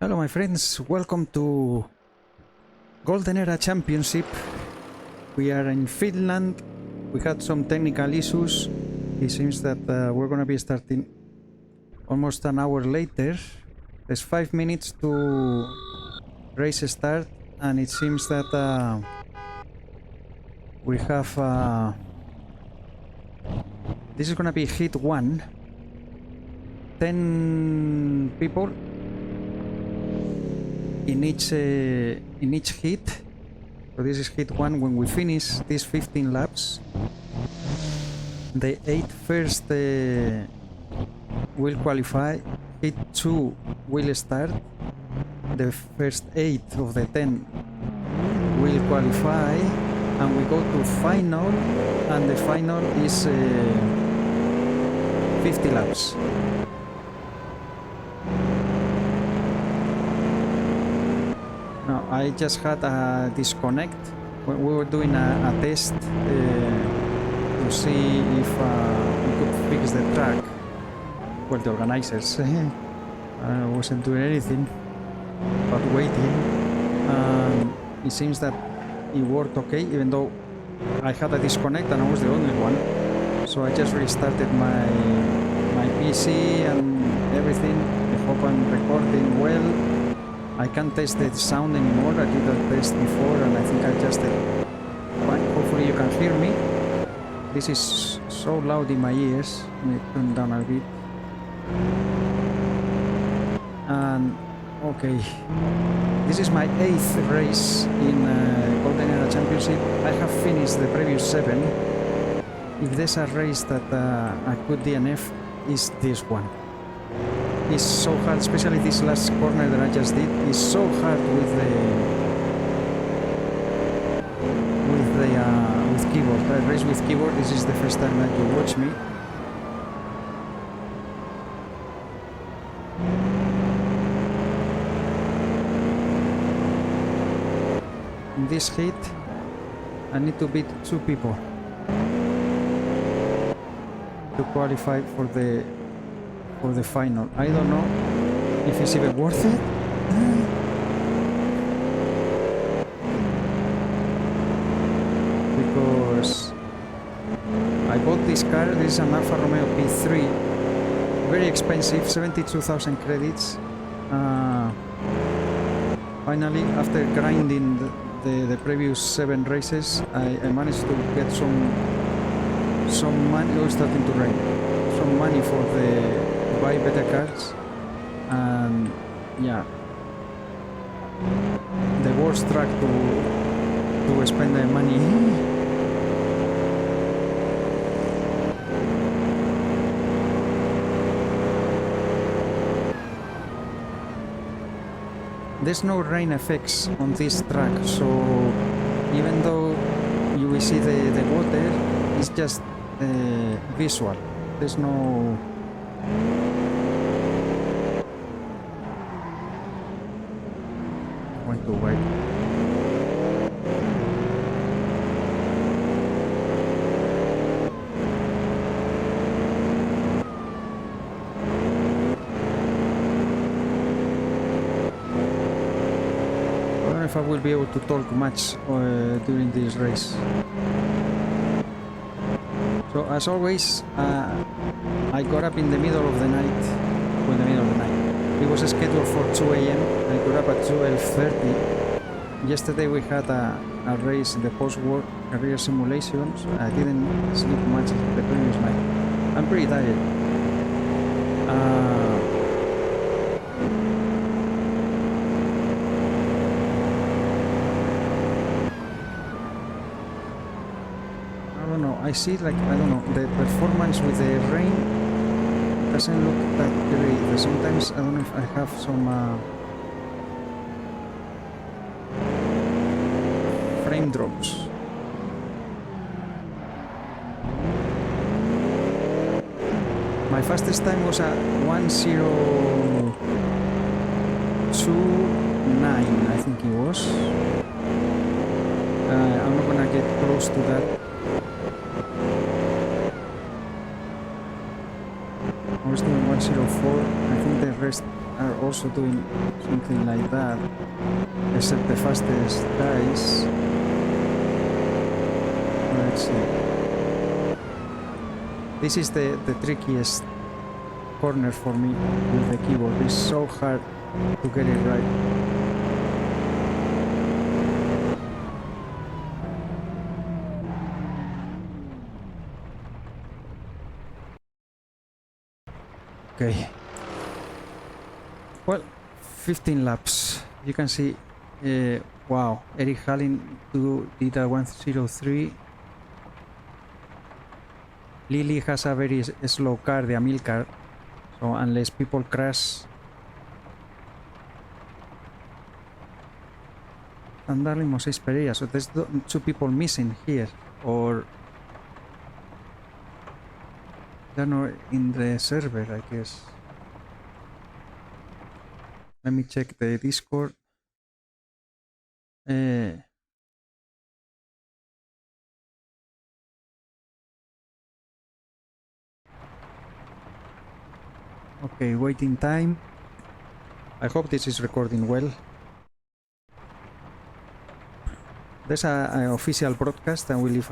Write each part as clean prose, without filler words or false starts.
Hello my friends, welcome to Golden Era Championship. We are in Finland. We had some technical issues. It seems that we're gonna be starting almost an hour later. There's 5 minutes to race start, and it seems that we have this is gonna be hit 1. 10 people in each hit. So this is hit 1. When we finish these 15 laps, the 8 first will qualify. Hit 2 will start. The first 8 of the 10 will qualify, and we go to final, and the final is 50 laps. Now, I just had a disconnect when we were doing a test to see if we could fix the track. Well, the organizers. I wasn't doing anything but waiting. It seems that it worked okay, even though I had a disconnect and I was the only one. So I just restarted my PC and everything. I hope I'm recording well. I can't test the sound anymore. I did a test before and I think I adjusted fine. Hopefully you can hear me. This is so loud in my ears. Let me turn down a bit. And okay, this is my 8th race in Golden Era Championship. I have finished the previous 7. If there's a race that I could DNF, is this one. It's so hard, especially this last corner that I just did. It's so hard with keyboard. I race with keyboard. This is the first time that you watch me. In this hit, I need to beat 2 people to qualify for the final. I don't know if it's even worth it. Because I bought this car. This is an Alfa Romeo P3. Very expensive, 72,000 credits. Finally, after grinding the previous 7 races, I managed to get some money. It was starting to rain. Some money for buy better cars, and yeah, the worst track to spend the money. There's no rain effects on this track, so even though you will see the water, it's just visual. There's no too wide. I don't know if I will be able to talk much during this race. So as always, I got up in the middle of the night. Well, the middle of the night. It was scheduled for 2 AM. I got up at 12:30. Yesterday we had a race in the post-war career simulations. I didn't sleep much the previous night. I'm pretty tired. I don't know. I see, like, I don't know, the performance with the rain doesn't look that great. Sometimes I don't know if I have some frame drops. My fastest time was at 1:02.9, I think it was. I'm not gonna get close to that. I was doing 1:04. I think the rest rest are also doing something like that, except the fastest guys. Let's see. This is the trickiest corner for me with the keyboard. It's so hard to get it right. Okay. Well, 15 laps. You can see, wow, Eric Hallin did a 103. Lily has a very slow car, the Amilcar, so unless people crash. And Darling Moses Pereira, so there's two people missing here, or they're not in the server, I guess. Let me check the Discord. Okay, waiting time. I hope this is recording well. There's an official broadcast, and we leave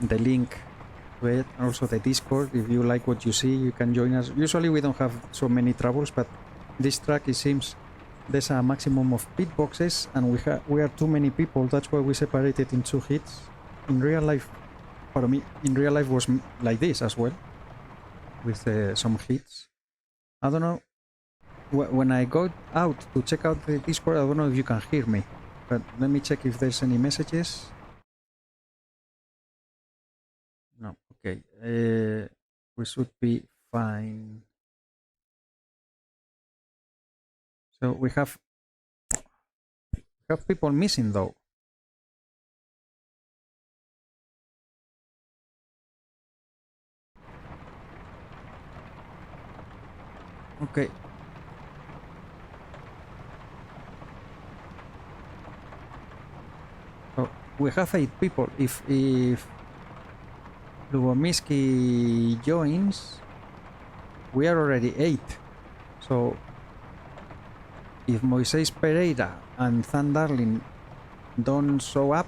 the link to it, also the Discord. If you like what you see, you can join us. Usually we don't have so many troubles, but this track, it seems there's a maximum of pit boxes, and we are too many people. That's why we separated in 2 hits. In real life, for me, in real life was like this as well, with some hits. I don't know. When I go out to check out the Discord, I don't know if you can hear me, but let me check if there's any messages. No, okay. We should be fine. So we have people missing though. Okay. So we have 8 people. If Lubomirsky joins, we are already 8. So if Moises Pereira and Than Darling don't show up,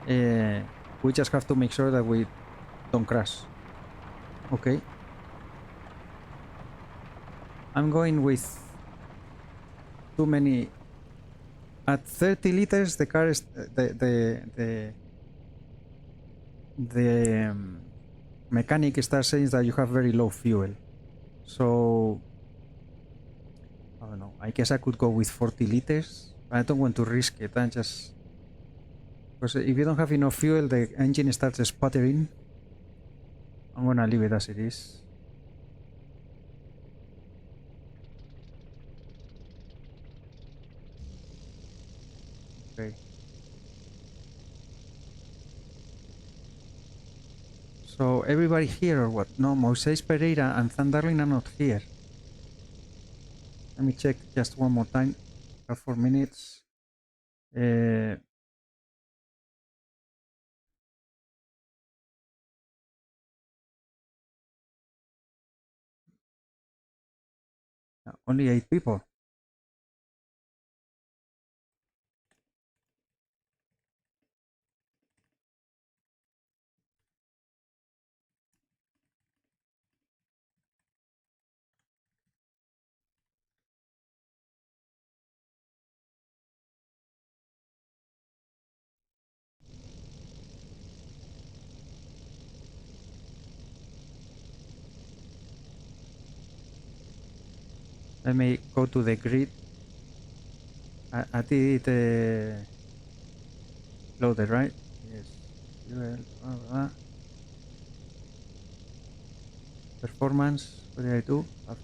we just have to make sure that we don't crash. Okay. I'm going with too many. At 30 liters, the car is the mechanic starts saying that you have very low fuel. So I don't know. I guess I could go with 40 liters. I don't want to risk it. I just, because if you don't have enough fuel, the engine starts sputtering. I'm gonna leave it as it is. Okay. So everybody here or what? No, Moises Pereira and Than Darling are not here. Let me check just one more time. 4 minutes. Only 8 people. Let me go to the grid. I did loaded, right? Yes. Fuel, performance. What did I do? Let's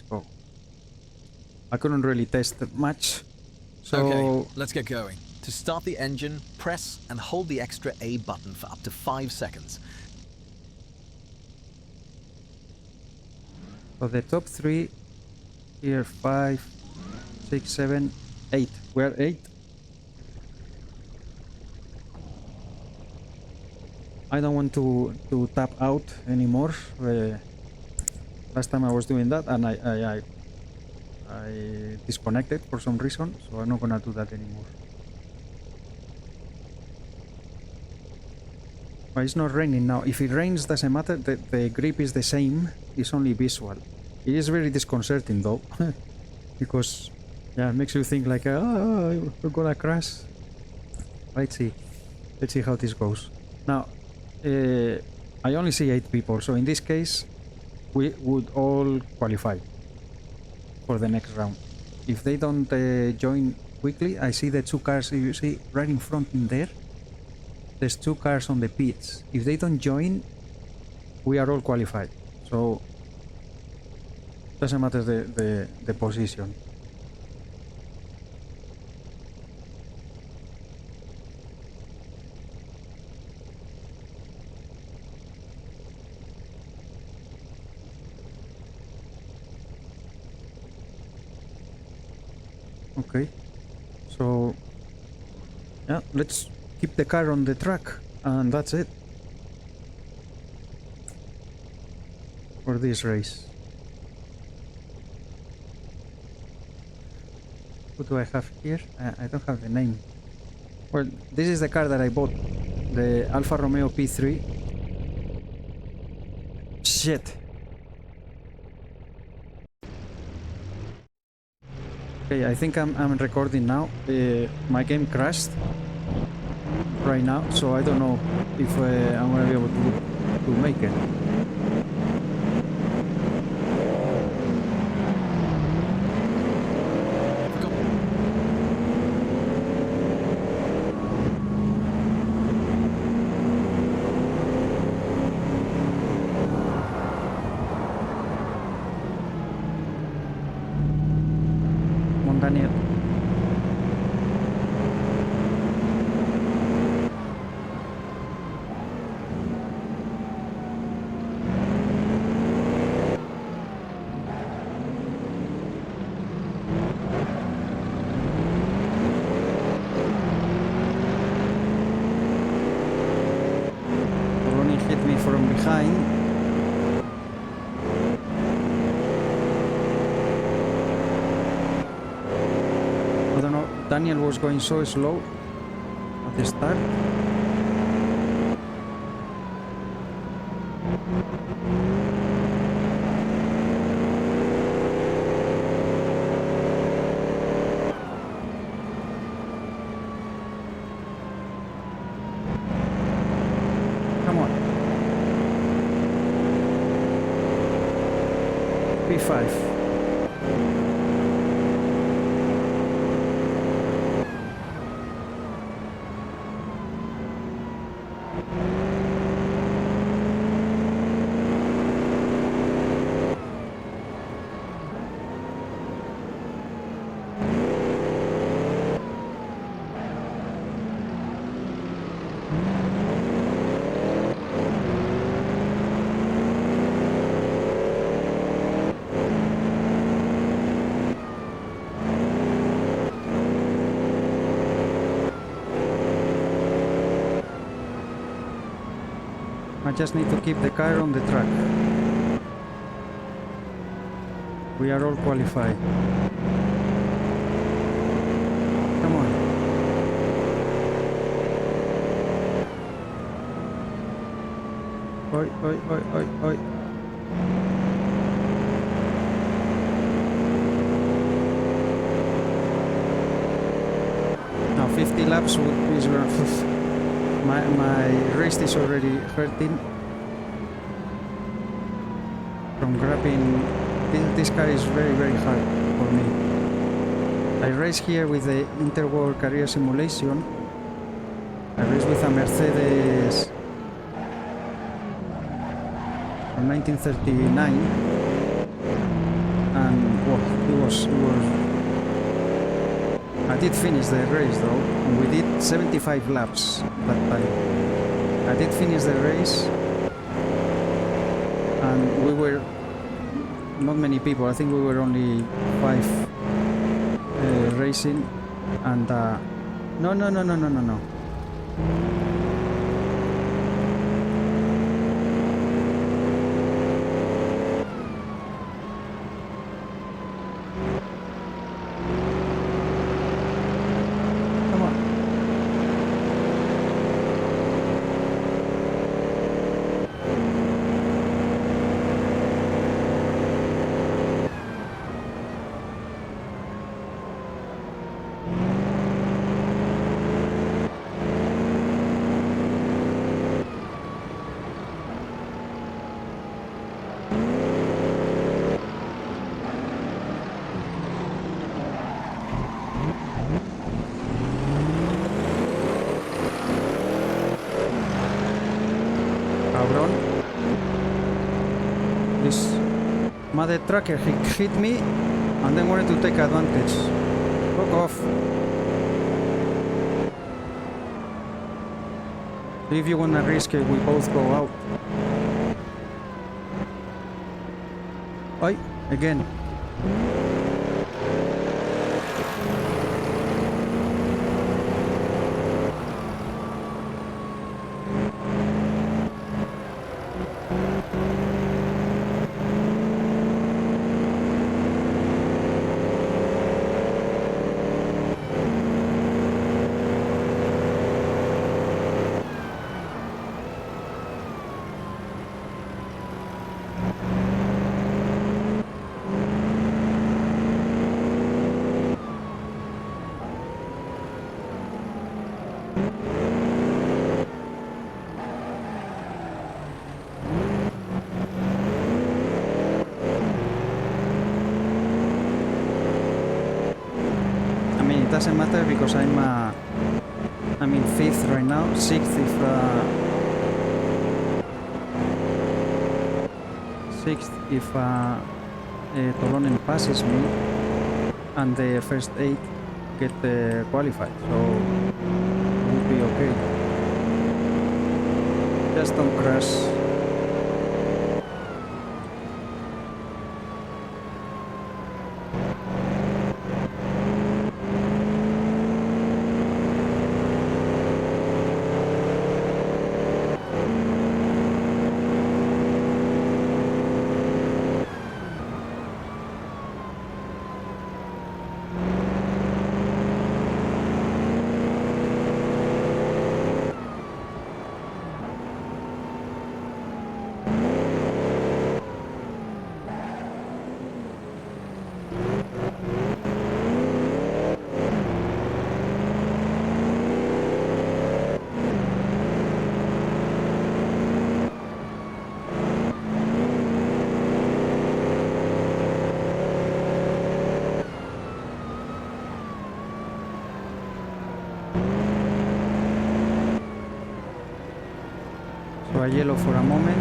go. I couldn't really test much. So okay, let's get going. To start the engine, press and hold the extra A button for up to 5 seconds. So the top 3 here, 5, 6, 7, 8. We're 8. I don't want to tap out anymore. Last time I was doing that and I disconnected for some reason, so I'm not gonna do that anymore. But it's not raining now. If it rains, doesn't matter. The grip is the same. It's only visual. It is very disconcerting though, because yeah, it makes you think like, oh, we're gonna crash. Let's see. Let's see how this goes. Now, I only see 8 people, so in this case, we would all qualify for the next round. If they don't join quickly, I see the 2 cars. You see right in front in there. There's 2 cars on the pits. If they don't join, we are all qualified. So doesn't matter the position. Okay. So yeah, let's keep the car on the track, and that's it for this race. What do I have here? I don't have the name. Well, this is the car that I bought, the Alfa Romeo P3. Shit. Okay, I think I'm recording now. My game crashed right now, so I don't know if I'm gonna be able to make it. Daniel. Ronnie hit me from behind. I don't know, Daniel was going so slow at the start. Come on. P5. I just need to keep the car on the track. We are all qualified. Come on. Oi, oi, oi, oi, oi. Now 50 laps is my wrist is already hurting from grabbing. This car is very, very hard for me. I race here with the Interworld Career Simulation. I race with a Mercedes from 1939, and well, it was I did finish the race though, and we did 75 laps that time. I did finish the race, and we were not many people. I think we were only 5 racing, and no. Mother trucker, he hit me and then wanted to take advantage. Fuck off. If you wanna risk it, we both go out. Oi, again. It doesn't matter because I'm in 5th right now, 6th if Tolonen passes me and the first 8 get qualified, so we'll be okay. Just don't crash. A yellow for a moment.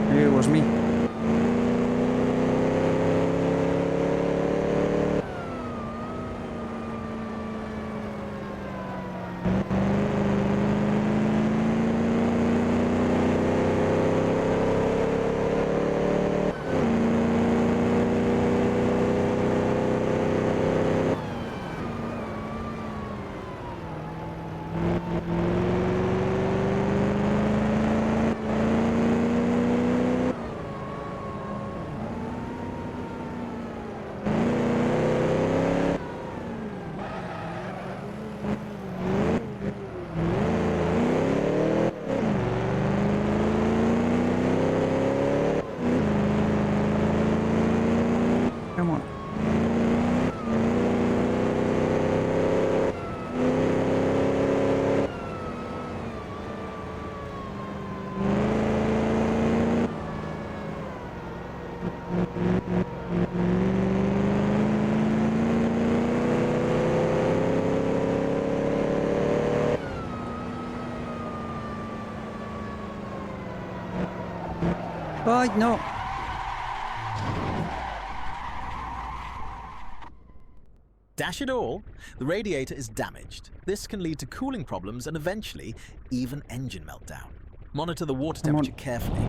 Maybe it was me. Come on. Oh, no. Dash it all, the radiator is damaged. This can lead to cooling problems and eventually even engine meltdown. Monitor the water temperature carefully.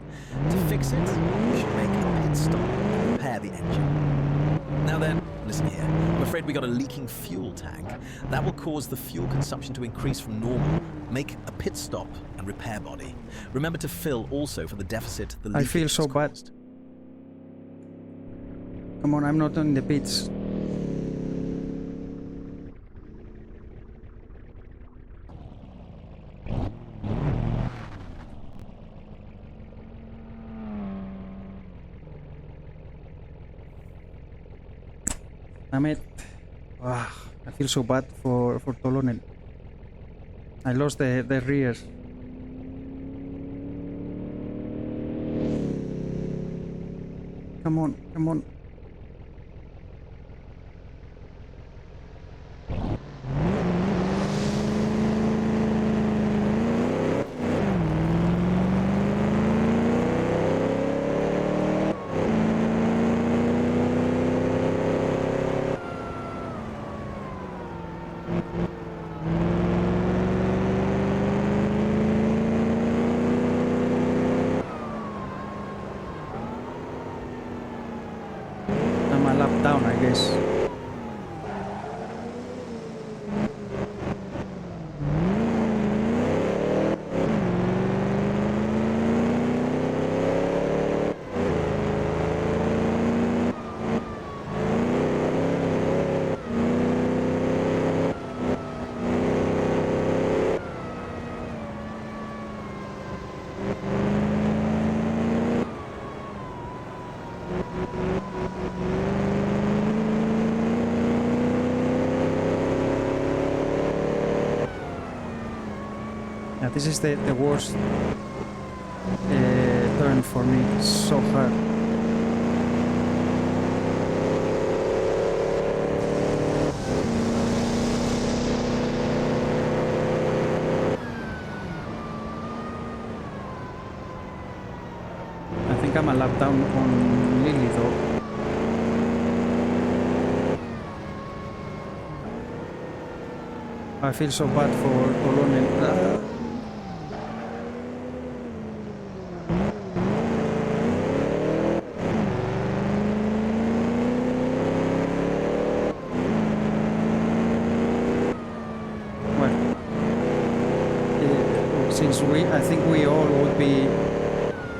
To fix it, you should make a pit stop and repair the engine. Now then, listen here. I'm afraid we got a leaking fuel tank. That will cause the fuel consumption to increase from normal. Make a pit stop and repair body. Remember to fill also for the deficit the leakage I feel so bad. caused. Come on, I'm not in the pits. Damn it. I feel so bad for Tolonen. I lost the rears. Come on, come on. lap down, I guess. Yeah, this is the worst turn for me. It's so hard. I think I'm a lap down on Lily though. I feel so bad for Tolonen. Since I think we all would be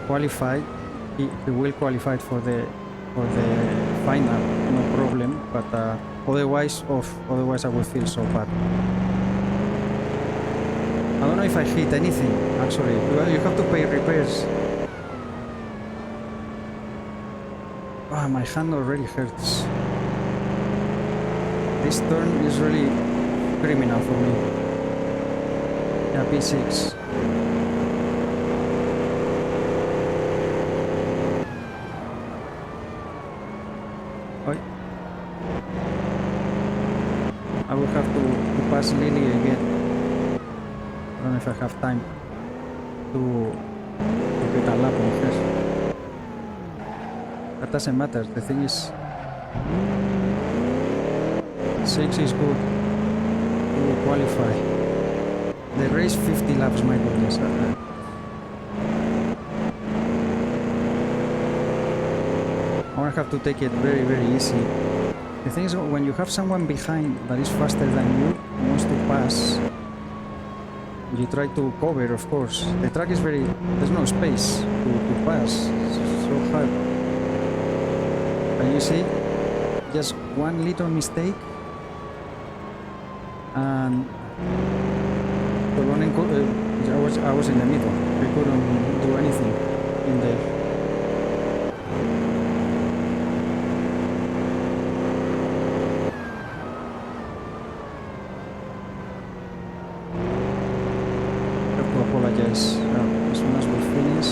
qualified, he will qualify for the final, no problem. But otherwise I will feel so bad. I don't know if I hit anything. Actually, well, you have to pay repairs. Ah, my hand already hurts. This turn is really criminal for me. Yeah, P6. Oi. I will have to pass Lily again. I don't know if I have time to get a lap on her. That doesn't matter. The thing is, 6 is good to qualify. The race 50 laps, my goodness. I have to take it very, very easy. The thing is, when you have someone behind that is faster than you, who wants to pass, you try to cover, of course. The track is very... there's no space to pass. It's so hard. And you see, just one little mistake and I was in the middle. I couldn't do anything in there. Apologize as soon as we finish.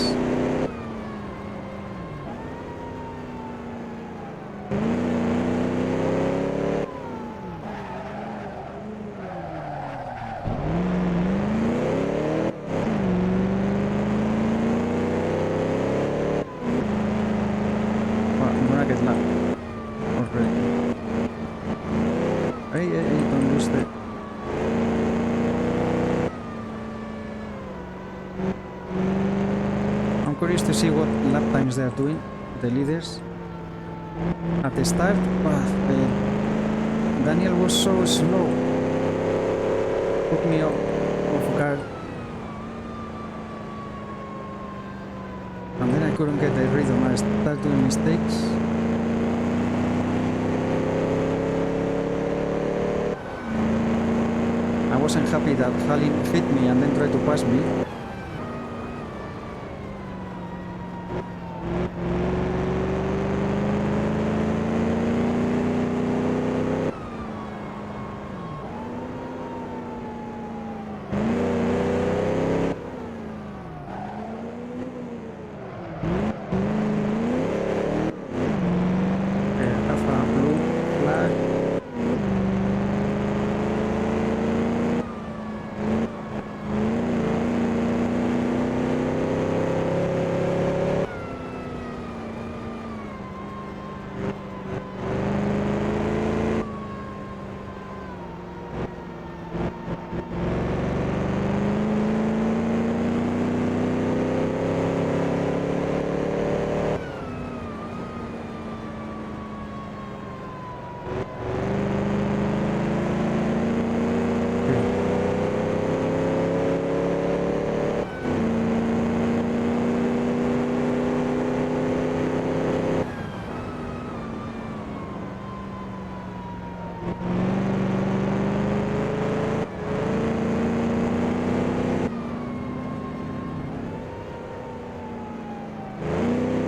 Well, I'm gonna get lap already. Hey, don't lose the... I'm curious to see what lap times they are doing, the leaders. At the start, Daniel was so slow. Put me off guard. And then I couldn't get the rhythm. I started doing mistakes. I wasn't happy that Halin hit me and then tried to pass me.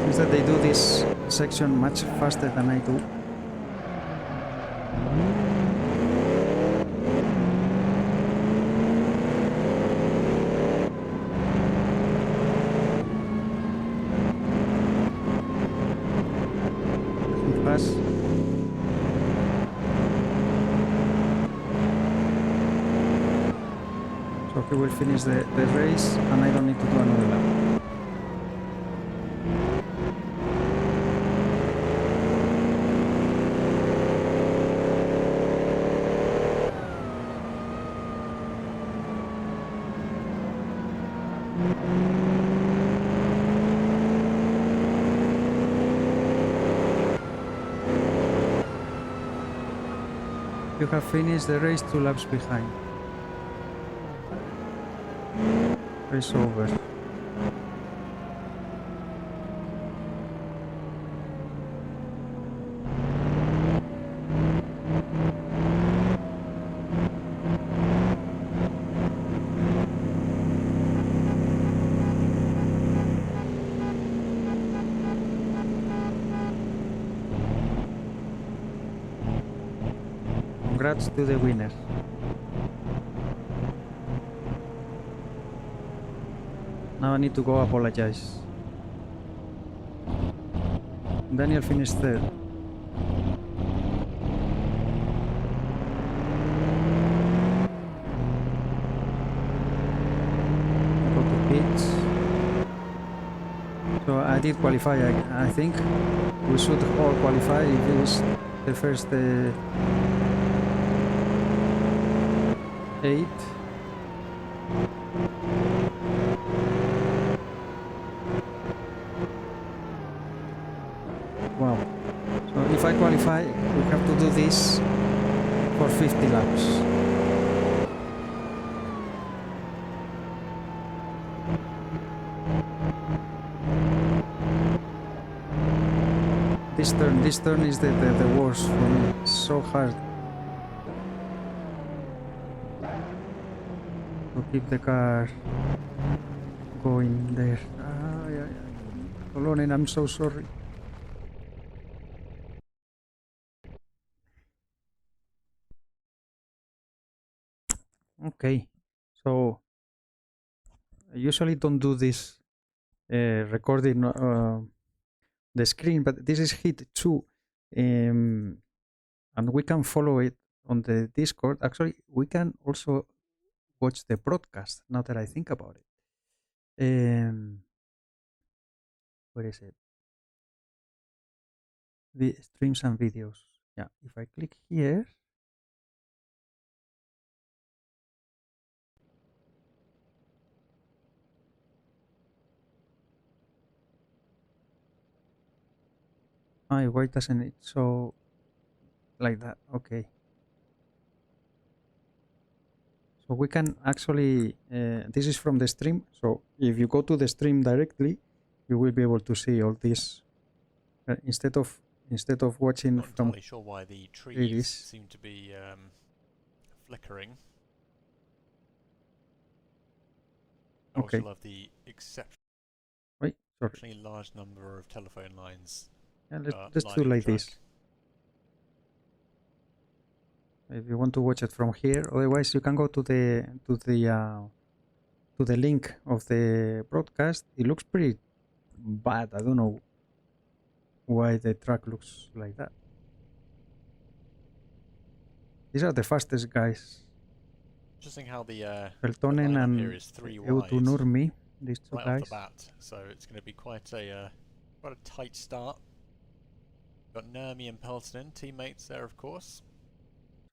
Seems that they do this section much faster than I do. Fast. So he will finish the race and I don't need to do another lap. You have finished the race 2 laps behind. Race over. Congrats to the winner. Now I need to go apologize. Daniel finished third. Go to pits. So I did qualify. I think we should all qualify if it was the first 8. Wow. So if I qualify, we have to do this for 50 laps. This turn is the worst for me. It's so hard to keep the car going there. Tolonen, I'm so sorry. Okay, so I usually don't do this recording the screen, but this is hit 2, and we can follow it on the Discord. Actually, we can also watch the broadcast now that I think about it. Where is it? The streams and videos. Yeah, if I click here. Why doesn't it show like that? Okay. So we can actually, this is from the stream. So if you go to the stream directly, you will be able to see all this instead of watching Not from. entirely sure why the trees seem to be flickering. I Okay. also love the exceptionally large number of telephone lines. Yeah, let's do like this. If you want to watch it from here, otherwise you can go to the link of the broadcast. It looks pretty bad. I don't know why the track looks like that. These are the fastest guys. Interesting how the Peltonen and here is 3 Eutu wide Nurmi, these two right guys. off the bat, so it's going to be quite a tight start. Got Nurmi and Peltonen, teammates there, of course.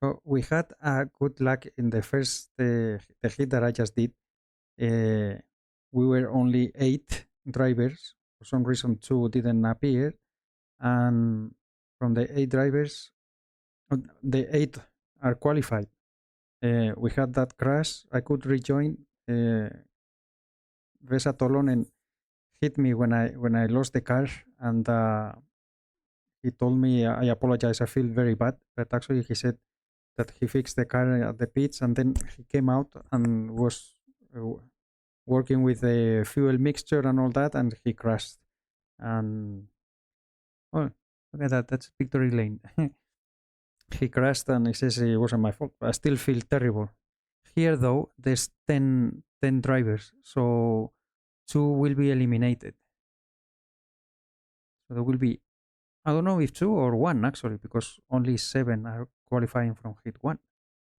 So we had good luck in the first the hit that I just did. We were only 8 drivers. For some reason, 2 didn't appear, and from the 8 drivers, the 8 are qualified. We had that crash. I could rejoin. Vesa Tolonen hit me when I lost the car, and he told me I apologize. I feel very bad, but actually he said that he fixed the car at the pits, and then he came out and was working with the fuel mixture and all that, and he crashed. And oh, look at that! That's victory lane. He crashed, and he says it wasn't my fault. I still feel terrible. Here, though, there's 10 drivers, so 2 will be eliminated. So there will be, I don't know if 2 or 1 actually, because only 7 are qualifying from heat 1.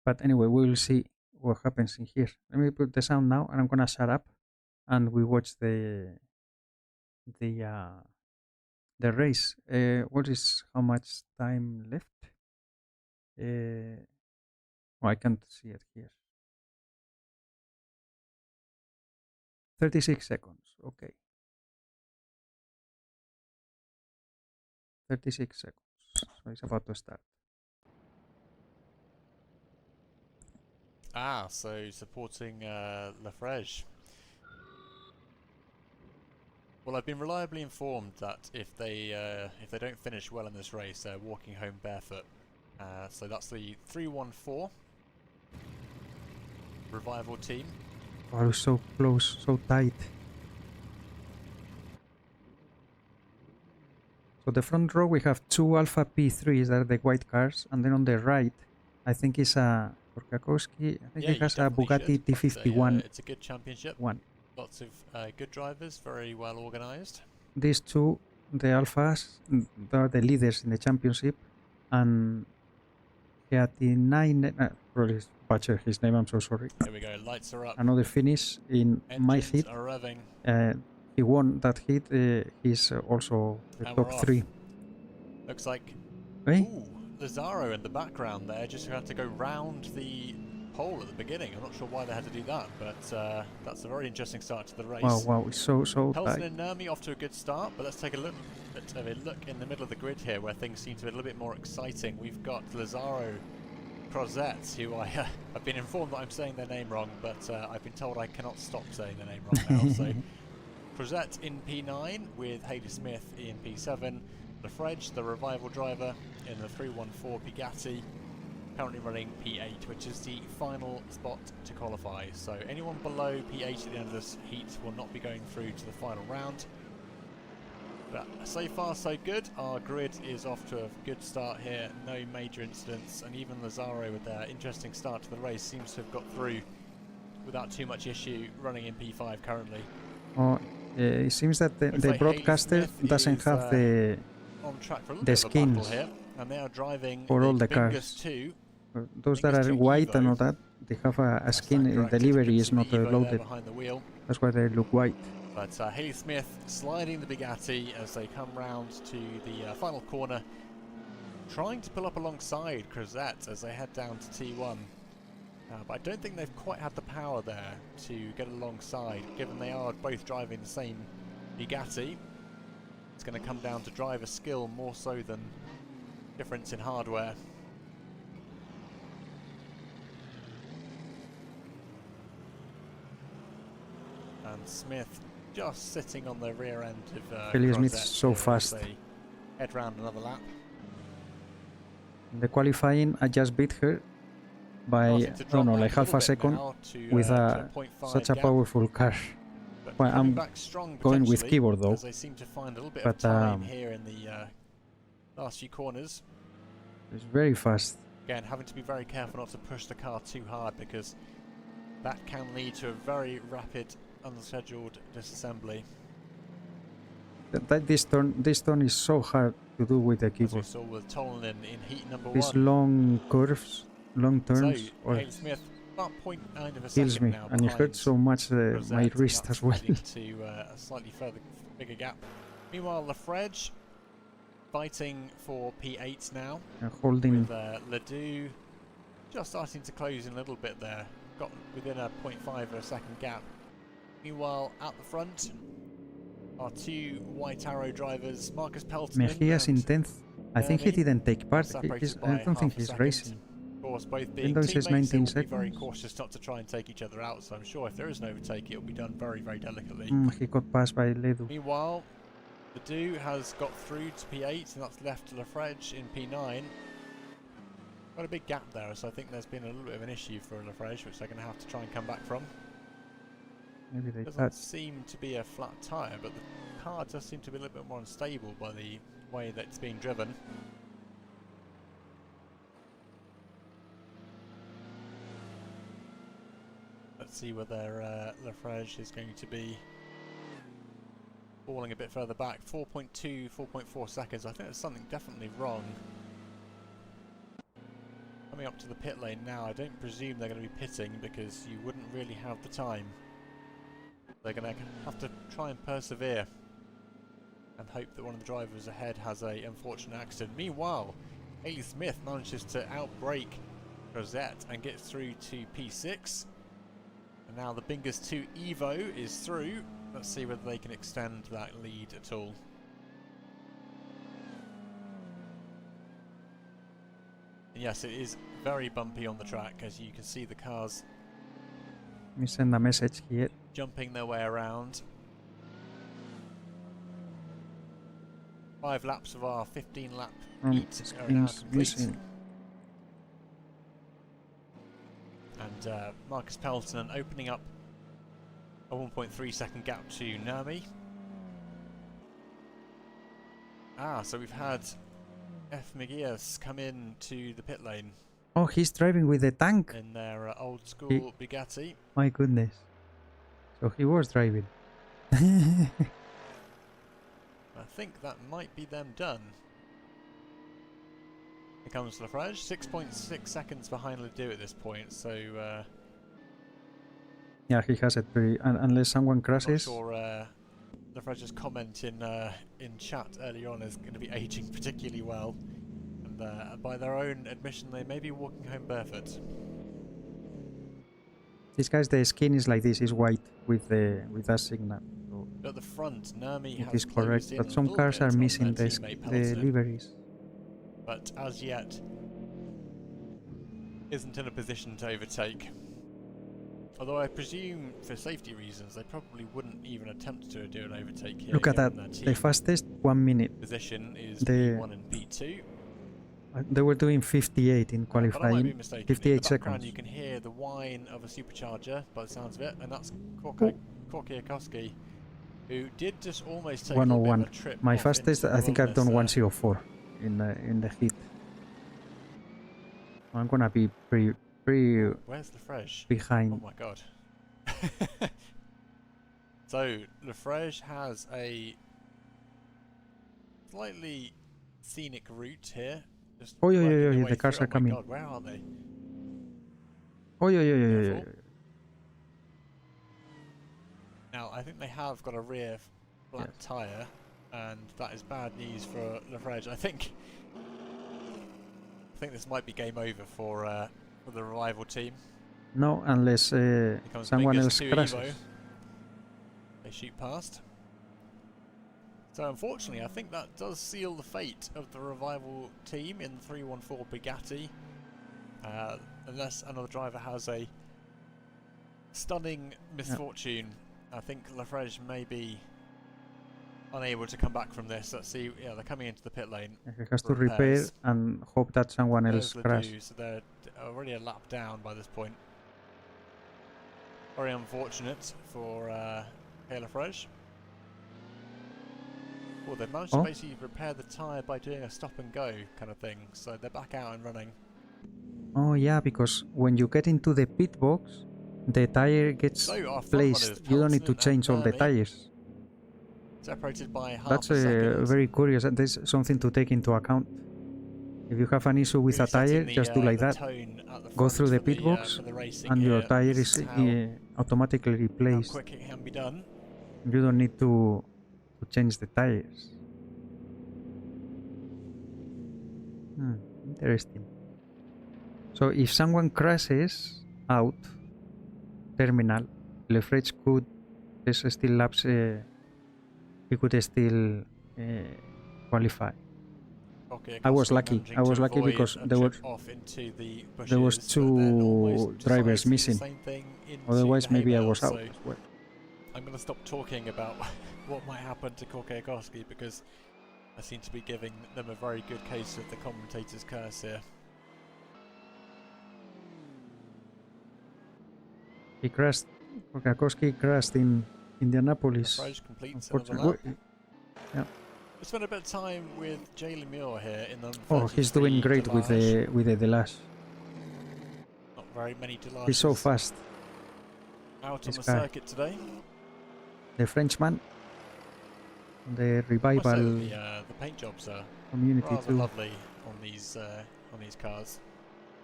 But anyway, we will see what happens in here. Let me put the sound now, and I'm gonna shut up, and we watch the race. What is how much time left? Oh, I can't see it here. 36 seconds. Okay. 36 seconds. So it's about to start. Ah, so supporting Lafrege. Well, I've been reliably informed that if they don't finish well in this race, they're walking home barefoot. So that's the 314 Revival team. Wow, so close, so tight. So the front row we have 2 Alpha P3s, that are the white cars, and then on the right, I think it's a Korkakowski. I think Yeah, it has a Bugatti T51. It's a good championship. One. Lots of good drivers, very well organised. These 2, the Alphas, they are the leaders in the championship, and Heatinine, probably butcher his name, I'm so sorry. Here we go, lights are up. Another finish in my Engines heat. are revving. He won that heat. He's also the And top we're off. 3. Looks like Hey? ooh, Lazaro in the background there just had to go round the pole at the beginning. I'm not sure why they had to do that, but that's a very interesting start to the race. Wow, it's so Pelton tight. and Nurmi off to a good start, but let's take a look in the middle of the grid here where things seem to be a little bit more exciting. We've got Lazaro, Crozet, who I've been informed that I'm saying their name wrong, but I've been told I cannot stop saying their name wrong now. So Crozet in P9 with Hayley Smith in P7, Lafrege, the Revival driver, in the 314 Bugatti, currently running P8, which is the final spot to qualify. So anyone below P8 at the end of this heat will not be going through to the final round. But so far so good. Our grid is off to a good start here, no major incidents, and even Lazaro with their interesting start to the race seems to have got through without too much issue, running in P5 currently. Oh, it seems that the like broadcaster doesn't have the on track for a little bit skins of a battle here, and they are driving for all the Bingus cars. 2. Those that Bingus are 2 white and Evo. all that, they have a skin. That's The livery is corrected. not You can see the Evo there loaded. behind the wheel. That's why they look white. But Hayley Smith sliding the Bugatti as they come round to the final corner, trying to pull up alongside Crozet as they head down to T1. But I don't think they've quite had the power there to get alongside, given they are both driving the same Bugatti. It's going to come down to driver skill more so than difference in hardware. And Smith just sitting on the rear end of Hayley Crozet Smith's so here as fast. they head round another lap. In the qualifying, I just beat her by, I Starting to don't drop know, back like half a little bit second now to, with to a 0.5 such a gap, powerful car. but Well, coming I'm back strong going with potentially, keyboard though. as they seem to find a little bit But of time here in the last few corners. it's very fast. Again, having to be very careful not to push the car too hard, because that can lead to a very rapid, unscheduled disassembly. This turn is so hard to do with the As we keyboard. saw with Tolan in heat number These 1. long curves, long turns, So, Hayley Smith, about 0.9 of a kills second me, now and it hurts so much Crozet, my and wrist that's as well. leading to a slightly bigger gap. Meanwhile, Lafrege fighting for P8 now, Holding with Ledoux just starting to close in a little bit there, got within a 0.5 of a second gap. Meanwhile, out the front are 2 White Arrow drivers, Marcus Pelton. Mejias in 10th. I think he Nurmi didn't take part. separated I by don't think half a he's second. racing. Of course, both being Even though it says teammates, they 19 will be very seconds. cautious not to try and take each other out, so I'm sure if there is an overtake, it will be done very, very delicately. He got passed by Ledoux. Meanwhile, Ledoux has got through to P8, and that's left to Lafrege in P9. Got a big gap there, so I think there's been a little bit of an issue for Lafrèche, which they're going to have to try and come back from. Maybe they Doesn't touch. seem to be a flat tyre, but the car does seem to be a little bit more unstable by the way that it's being driven. Let's see whether Lafrèche is going to be falling a bit further back. 4.2, 4.4 seconds. I think there's something definitely wrong. Coming up to the pit lane now, I don't presume they're going to be pitting because you wouldn't really have the time. They're going to have to try and persevere and hope that one of the drivers ahead has a unfortunate accident. Meanwhile, Haley Smith manages to outbrake Rosette and get through to P6. And now the Bingus 2 Evo is through. Let's see whether they can extend that lead at all. And yes, it is very bumpy on the track, as you can see the cars Let me send a message here. jumping their way around. 5 laps of our 15 lap heat are now Screen's complete. missing. And Marcus Peltonen opening up a 1.3 second gap to Nurmi. So we've had F. Megias come in to the pit lane Oh, he's driving with the tank. in their old school Bugatti. My goodness. So he was driving. I think that might be them done. Here comes Lafrèche, 6.6 seconds behind Ledoux at this point, so Yeah, he has it pretty. Unless someone I'm not crashes. sure Lafrèche's comment in chat earlier on is going to be aging particularly well. And by their own admission, they may be walking home barefoot. This guy's the skin is like this, is white with that signal. So At the front, Nurmi it has is correct, closed in but a some little cars bit are on missing their the teammate the Peltonen, liveries. but as yet isn't in a position to overtake. Although I presume for safety reasons they probably wouldn't even attempt to do an overtake here. Look at that, given their the team fastest 1 minute. position is The- P1 and P2. They were doing 58 in But I might be qualifying. mistaken. 58 in the background seconds. you can hear the whine of a supercharger by the sounds of it, and that's Oh. Korkiakowski, who did just almost take a 101. bit of a trip My off fastest, into I the think I've done wilderness 104 in the heat. I'm gonna be pretty Where's Lafrèche? Oh behind. my god. So, Lafrèche has a slightly scenic route here. Just Oh, yeah, working yeah, their yeah, way the cars through. are coming. Oh my god, where are they? Oh yeah. Careful. Now, I think they have got a rear flat Yes. tyre, and that is bad news for Lafrèche. I think this might be game over for the Revival team. No, unless comes someone Bingus else 2 crashes. Evo. They shoot past. So unfortunately, I think that does seal the fate of the Revival team in 314 Bugatti. Unless another driver has a stunning misfortune, I think Lafrèche may be unable to come back from this. Let's see, yeah, they're coming into the pit lane. He has to repair repairs. and hope that someone else There's crashes. Ledoux, so they're already a lap down by this point. Very unfortunate for Lafrèche. Well, they've managed to Oh. basically repair the tyre by doing a stop and go kind of thing, so they're back out and running. Oh yeah, because when you get into the pit box, the tire gets So our front placed. runners, You don't need to Peltonen change all and the Nurmi, tires. separated by half That's a second. very curious. And there's something to take into account. If you have an issue with a Really setting tire, the, just do like the that. tone at the Go front through the for pit box, for the racing and your here. tire This is how automatically replaced. quick it can be done. You don't need to change the tires. Interesting. So if someone crashes out terminal, Lafrèche could there's still laps. He could still qualify. Okay, I was Cosby lucky. managing I was to lucky avoid because a there were trip off into the there was bushes, but then almost two drivers decided to do the missing. same thing into Otherwise, the maybe I hay bale, was out so as well. I'm going to stop talking about what might happen to Korkiakowski because I seem to be giving them a very good case of the commentator's curse here. He crashed. Korsakowski crashed in Indianapolis. Lafrage completes another lap. Unfortunately. Yeah. We spent a bit of time with Jalen Muir here in the Oh, he's doing great with the Delage. Not very many Delages. He's so fast. Out on This the guy. circuit today. The Frenchman, the revival The paint jobs are community rather too. lovely on these cars.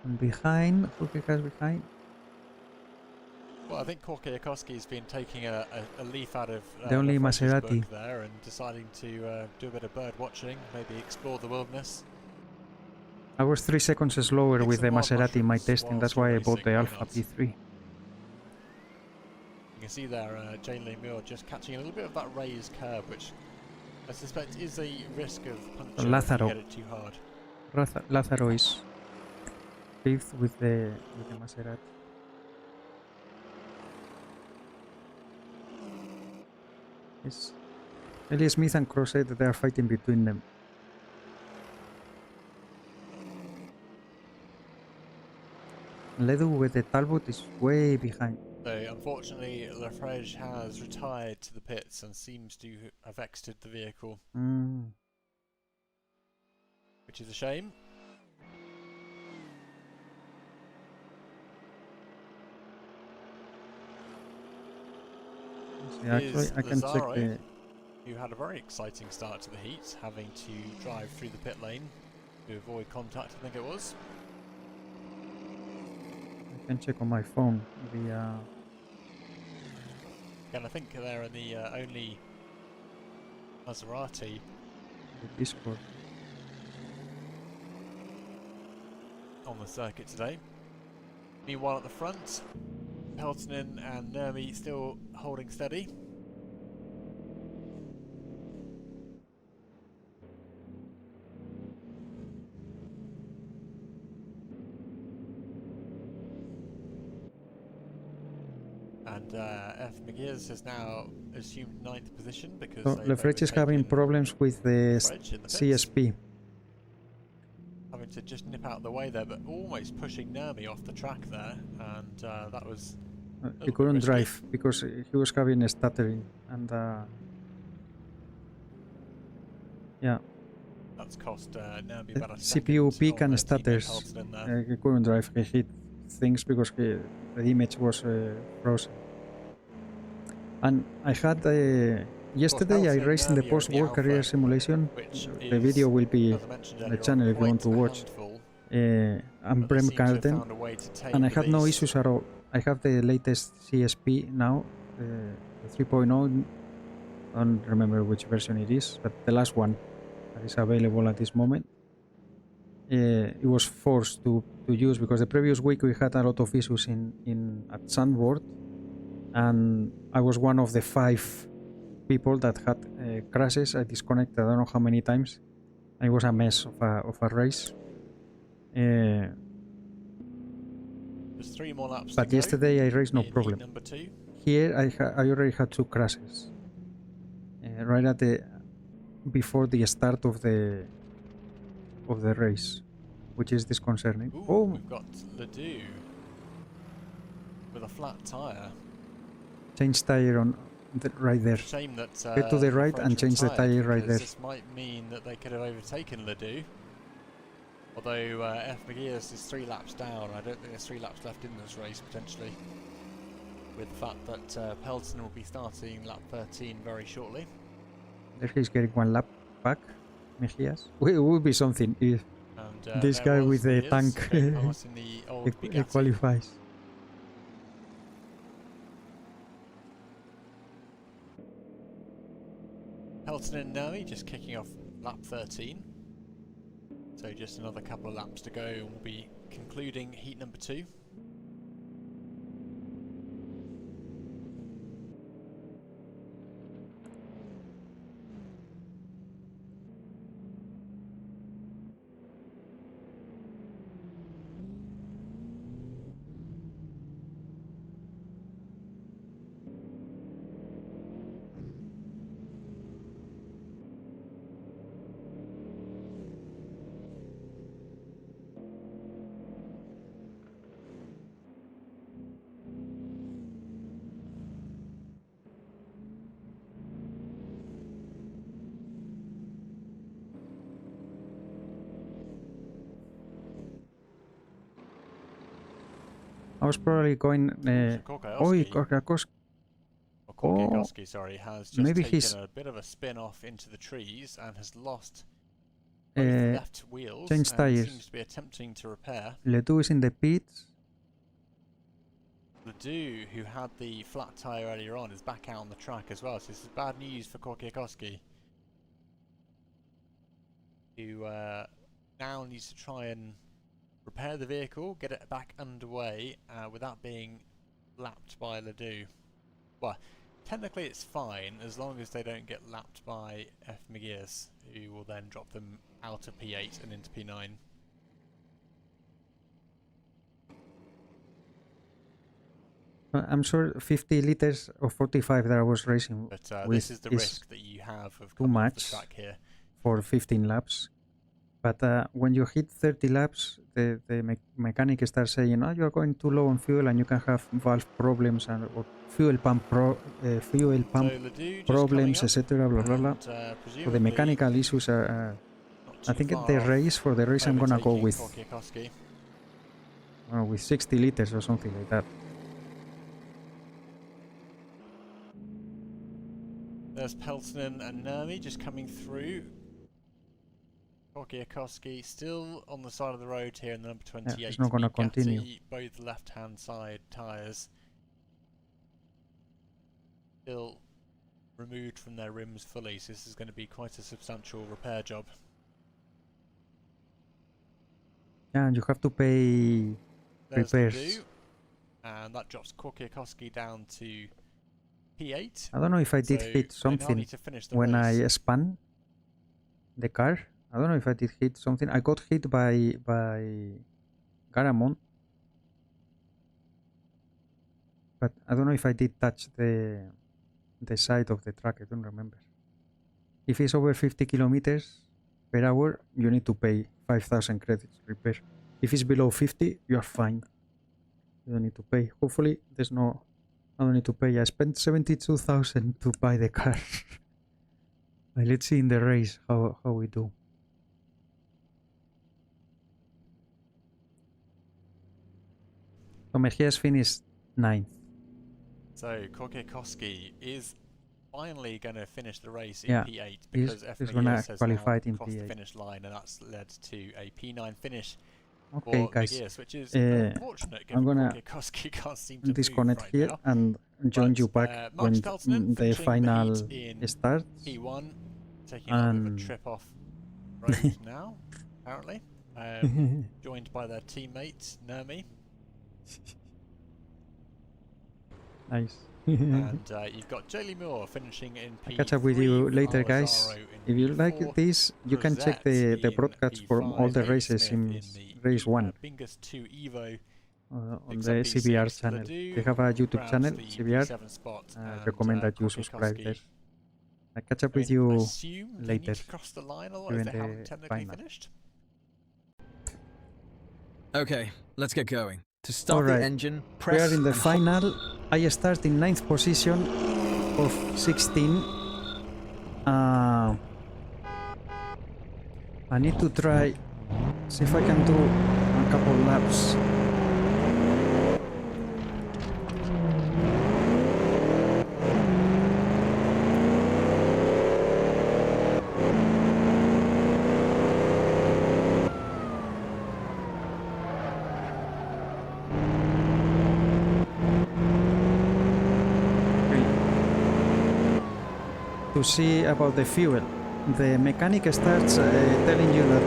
And behind, who has behind? Well, I think Korsakowski's been taking a leaf out of The only Lafrage's Maserati. book there and deciding to do a bit of bird watching, maybe explore the wilderness. I was 3 seconds slower Pick with the some wild Maserati in my mushrooms testing. That's whilst why I you're bought the racing, why Alpha not? P3. You can see there Jalen Muir just catching a little bit of that raised curb, which I suspect is a risk of puncture if you Lázaro. hit it too hard. Lázaro is 5th with the Maserati. Yes. Ellie Smith and Crosset, they are fighting between them. Ledu with the Talbot is way behind. So unfortunately Lafrage has retired to the pits and seems to have exited the vehicle, which is a shame. See, actually, I can check Lazaro, the... who had a very exciting start to the heat, having to drive through the pit lane to avoid contact, I think it was. I can check on my phone the... Again, I think they're in the only Maserati the Discord. on the circuit today. Meanwhile at the front, Peltonen and Nurmi still holding steady. And F. McGears has now assumed 9th position because So Lafrage is having problems with the CSP. Having to just nip out of the way there, but almost pushing Nurmi off the track there, and that was He couldn't drive because he was having a stuttering, and yeah. That's cost Nurmi about a CPU second peak on and stutters. Peltonen there. He couldn't drive. He hit things because the image was frozen. And I had yesterday I raced in the post-war career simulation. The video will be on the channel if you want to watch. I'm Brem Garden, and I had no issues at all. I have the latest CSP now, the 3.0. I don't remember which version it is, but the last one that is available at this moment. It was forced to use because the previous week we had a lot of issues at Sandboard, and I was one of the 5 people that had crashes. I disconnected I don't know how many times, and it was a mess of a race. There's 3 more laps But to yesterday I raced no go problem. Number 2. Here I already had 2 crashes right at before the start of the race, which is disconcerting. Ooh, Oh, we've got Ledoux with a flat tyre. change tire on right there. Shame that Get to the right and change the tire right there. This might mean that they could have overtaken Ledoux. Although F. McGears is 3 laps down, I don't think there's 3 laps left in this race potentially. With the fact that Peltonen will be starting lap 13 very shortly. There he's getting 1 lap back. Mejias. It would be something if And, this guy with the tank passing the old Bugatti. qualifies. Peltonen and Nurmi just kicking off lap 13. So just another couple of laps to go and we'll be concluding heat number 2. I was probably going... Oi, Korkakoski. Korkiakoski, sorry, has just maybe taken he's a bit of a spin off into the trees and has lost both left wheels changed and tires. seems to be attempting to repair. Ledoux is in the pits. Ledoux, who had the flat tyre earlier on, is back out on the track as well, so this is bad news for Korkiakoski, who now needs to try and repair the vehicle, get it back underway without being lapped by Ledoux. Well, technically it's fine as long as they don't get lapped by F. Megias, who will then drop them out of P8 and into P9. I'm sure 50 liters or 45 that I was racing But with this is the risk that you have of too coming off the much track here. for 15 laps. But when you hit 30 laps, the mechanic starts saying, "Oh, you are going too low on fuel, and you can have valve problems or fuel pump problems, etc." Blah blah blah. So the mechanical issues are. I think for the race, I'm gonna go with 60 liters or something like that. There's Peltonen and Nurmi just coming through. Korkiakoski still on the side of the road here in the number 28. Yeah, it's not going to continue. Both left-hand side tyres still removed from their rims fully, so this is going to be quite a substantial repair job. Yeah, and you have to pay repairs. And that drops Korkiakoski down to P8. I don't know if I did hit something when I spun the car. I don't know if I did hit something. I got hit by Garamond, but I don't know if I did touch the side of the track. I don't remember. If it's over 50 kilometers per hour, you need to pay 5,000 credits repair. If it's below 50, you are fine. You don't need to pay. Hopefully, I don't need to pay. I spent 72,000 to buy the car. Let's see in the race how we do. So Mejias finished 9th. So Korkiakoski is finally going to finish the race in Yeah, P8 because he's going to has qualify now in crossed P8. the finish line, and that's led to a P9 finish Okay, for guys, Megias, which is unfortunate given Korkiakoski can't seem to disconnect move right here now. and join you back when the final starts. P1, taking a bit of a trip off road now, apparently. Joined by their teammate, Nurmi. Nice. And you've got Jolie Moore finishing in P3. I'll catch up with you later, guys. If you like this, you can check the broadcast for all the races in race 1 Bingus 2 Evo on the CBR channel. They have a YouTube channel, CBR. I recommend that you subscribe there. I'll catch up with you later during the final. Okay, let's get going. To start the engine, press. We are in the final. I start in 9th position of 16. I need to try, see if I can do a couple laps. To see about the fuel. The mechanic starts telling you that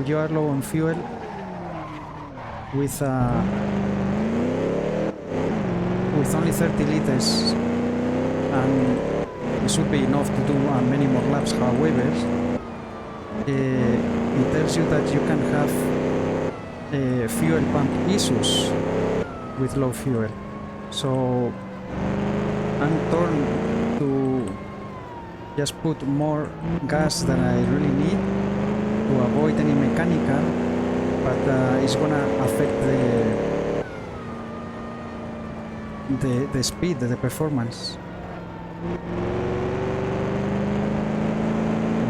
you are low on fuel with only 30 liters, and it should be enough to do many more laps. However, it tells you that you can have fuel pump issues with low fuel. So I'm torn to just put more gas than I really need to avoid any mechanical, but it's gonna affect the speed, the performance.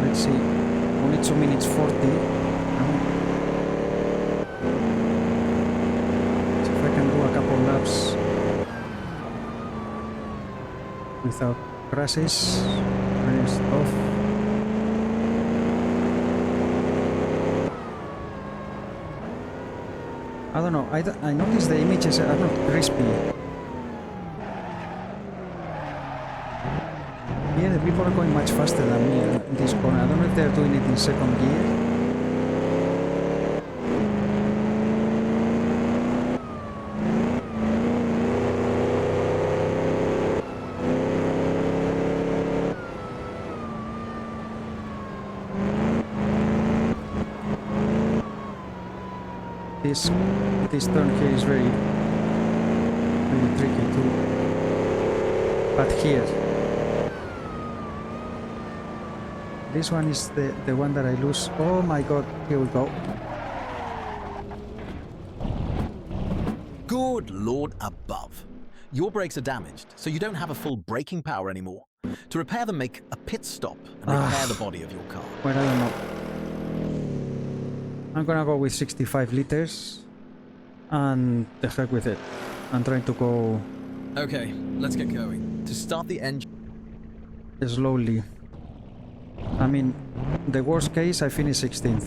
Let's see, only 2 minutes 40. See if I can do a couple without crashes and stuff. I don't know, I noticed the images are not crispy. Yeah, the people are going much faster than me in this corner. I don't know if they're doing it in second gear. This turn here is very tricky too. But here, this one is the one that I lose. Oh my god, here we go. Good Lord above. Your brakes are damaged, so you don't have a full braking power anymore. To repair them, make a pit stop and repair the body of your car. Well, I don't know. I'm gonna go with 65 liters and the heck with it. I'm trying to go Okay, let's get going. To start the engine... slowly. I mean, the worst case, I finish 16th.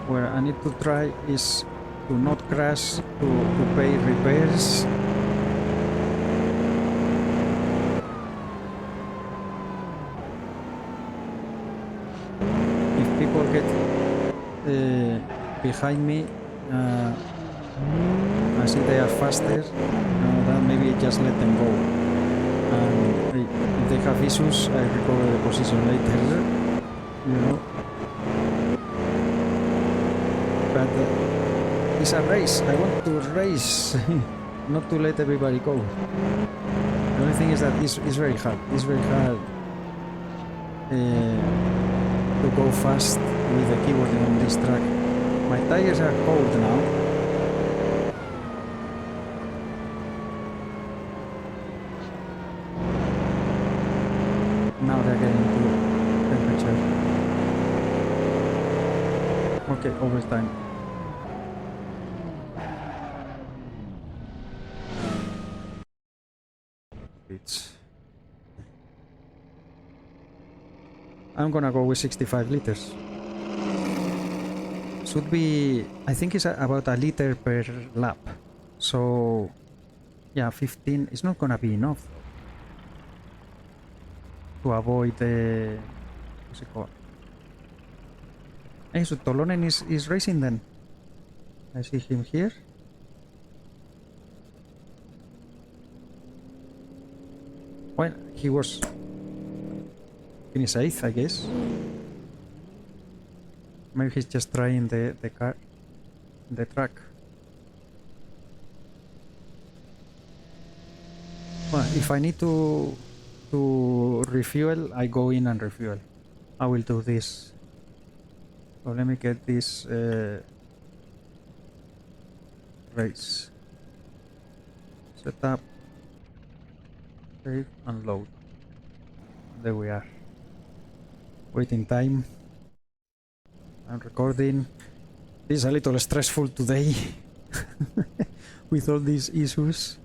Where I need to try is to not crash, to pay repairs. If people get behind me, I see they are faster, then maybe just let them go. And if they have issues, I recover the position later, you know. But it's a race. I want to race, not to let everybody go. The only thing is that it's very hard. It's very hard to go fast with the keyboarding on this track. My tires are cold now. Now they're getting to temperature. Okay, overtime. I'm gonna go with 65 liters. Should be, I think it's about a liter per lap. So, yeah, 15 is not gonna be enough to avoid the, what's it called? Hey, so Tolonen is racing then. I see him here. Well, he was finished 8th, I guess. Maybe he's just trying the car, the track. Well, if I need to refuel, I go in and refuel. I will do this. So let me get this race. Set up, save, and load. There we are. Waiting time. I'm recording. This is a little stressful today with all these issues.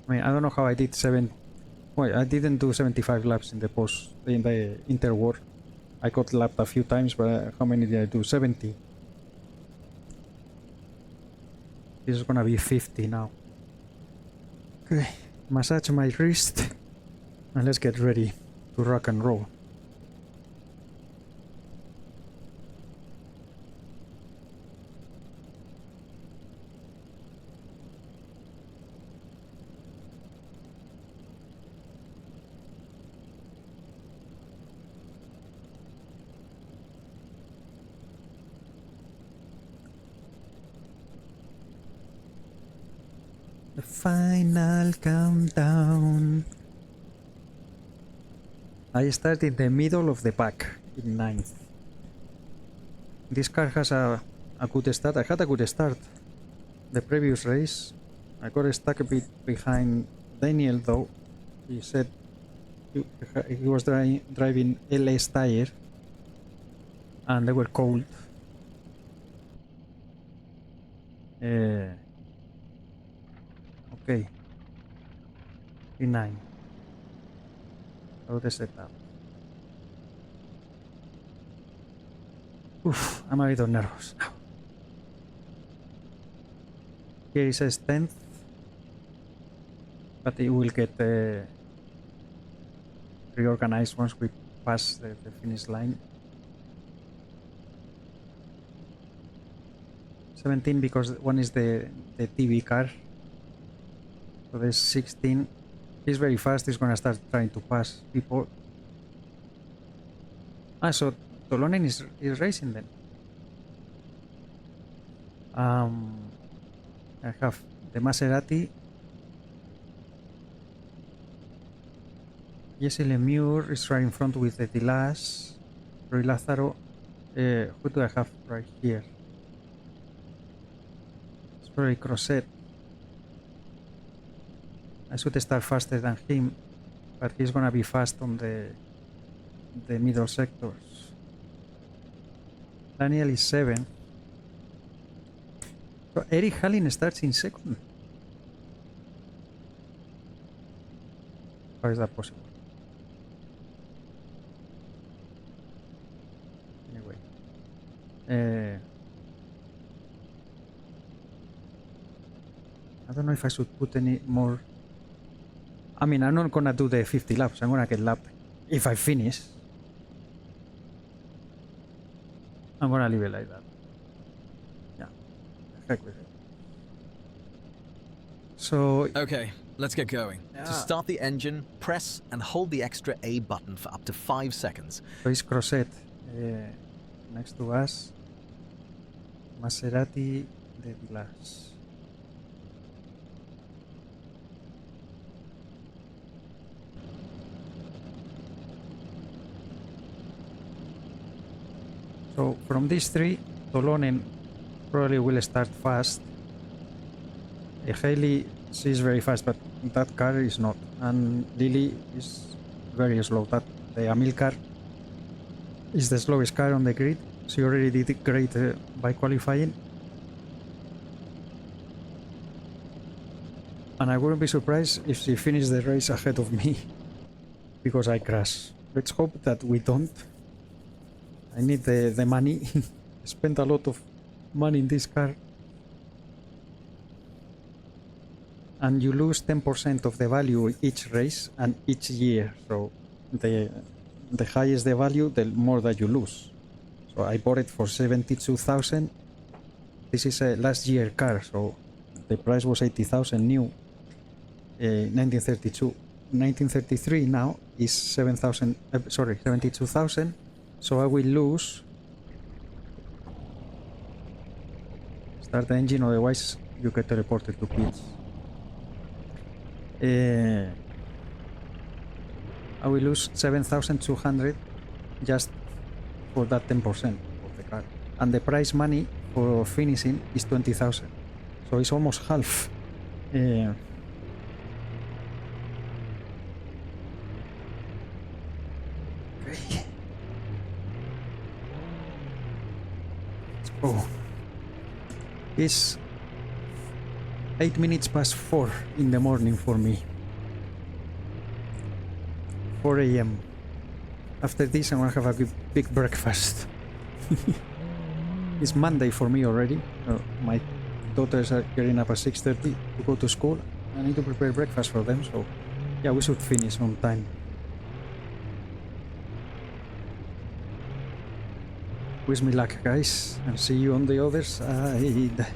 I mean, I don't know how I did well, I didn't do 75 laps in the interwar. I got lapped a few times, but how many did I do? 70. This is gonna be 50 now. Okay, massage my wrist and let's get ready to rock and roll. The final countdown. I start in the middle of the pack, in 9th. This car has a a good start. I had a good start. The previous race, I got stuck a bit behind Daniel though. He said he was driving LS tire and they were cold. Okay. P9. How the setup. Oof, I'm a little nervous now. Here it says 10th, but it will get reorganized once we pass the finish line. 17 because one is the TV car. So there's 16. He's very fast. He's gonna start trying to pass people. Ah, so Tolonen is racing then. I have the Maserati. Jesse Lemure is right in front with the Dilas. Roy Lázaro. Who do I have right here? It's probably Crosset. I should start faster than him, but he's gonna be fast on the middle sectors. Daniel is 7. So Eric Hallin starts in 2nd. How is that possible? Anyway. I don't know if I should put any more. I mean, I'm not gonna do the 50 laps. I'm gonna get lapped if I finish. I'm gonna leave it like that. Yeah, heck with it. So Okay, let's get going. To start the engine, press and hold the extra A button for up to 5 seconds. So it's Crosset next to us. Maserati de Vilas. So from these three, Tolonen probably will start fast. Haley, she's very fast, but that car is not. And Lily is very slow. The Amilcar is the slowest car on the grid. She already did great by qualifying. And I wouldn't be surprised if she finished the race ahead of me because I crashed. Let's hope that we don't. I need the money. Spent a lot of money in this car. And you lose 10% of the value each race and each year. So the higher the value, the more that you lose. So I bought it for 72,000. This is a last year car, so the price was 80,000 new. 1932. 1933 now is 72,000. So I will lose. Start the engine, otherwise you get teleported to pits. I will lose 7,200 just for that 10% of the car. And the prize money for finishing is 20,000. So it's almost half. Oh, it's 8 minutes past 4 in the morning for me. 4 a.m. After this, I'm gonna have a good big breakfast. It's Monday for me already. My daughters are getting up at 6:30 to go to school. I need to prepare breakfast for them, so yeah, we should finish on time. Wish me luck, guys, and see you on the other side.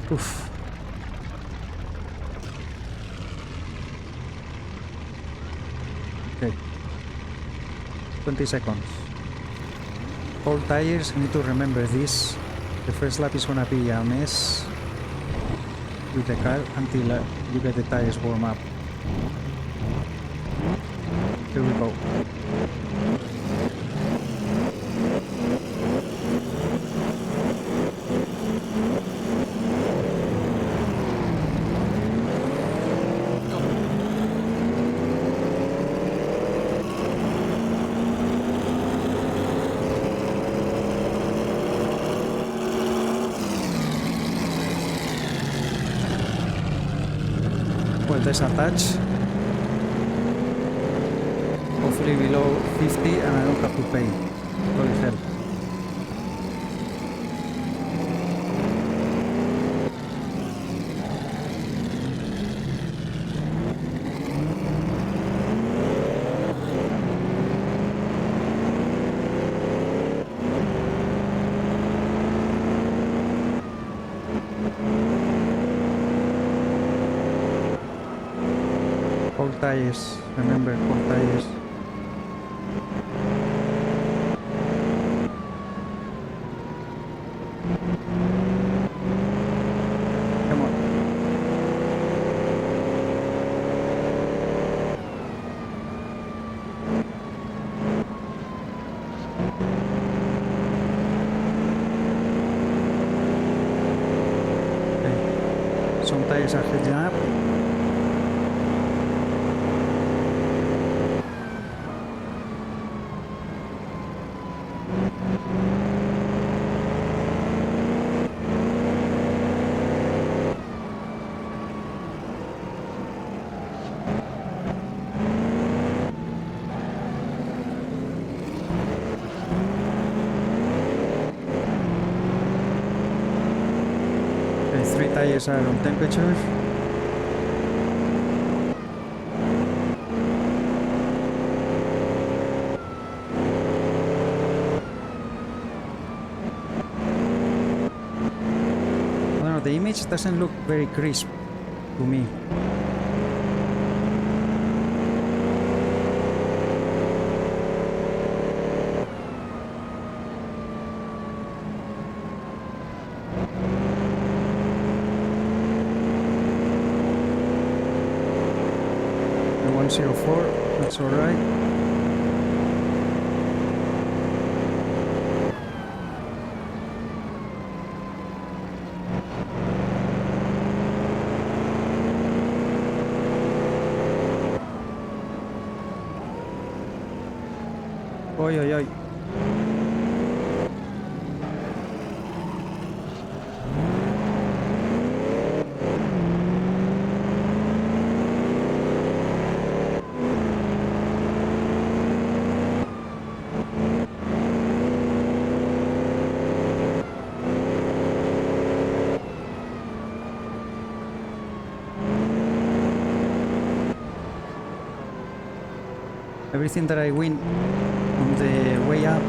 Oof. Okay. 20 seconds. All tires, I need to remember this. The first lap is gonna be a mess. with the car until you get the tires warm up. Here we go. Well, there's a touch. Hopefully below 50 and I don't have to pay. Holy hell. Cold tires, remember, cold tires. Come on. Okay. Some tires are heading up. Three tires are on temperature. I don't know, the image doesn't look very crisp to me. The 104, that's alright. Oi, oi, oi. Everything that I win on the way up,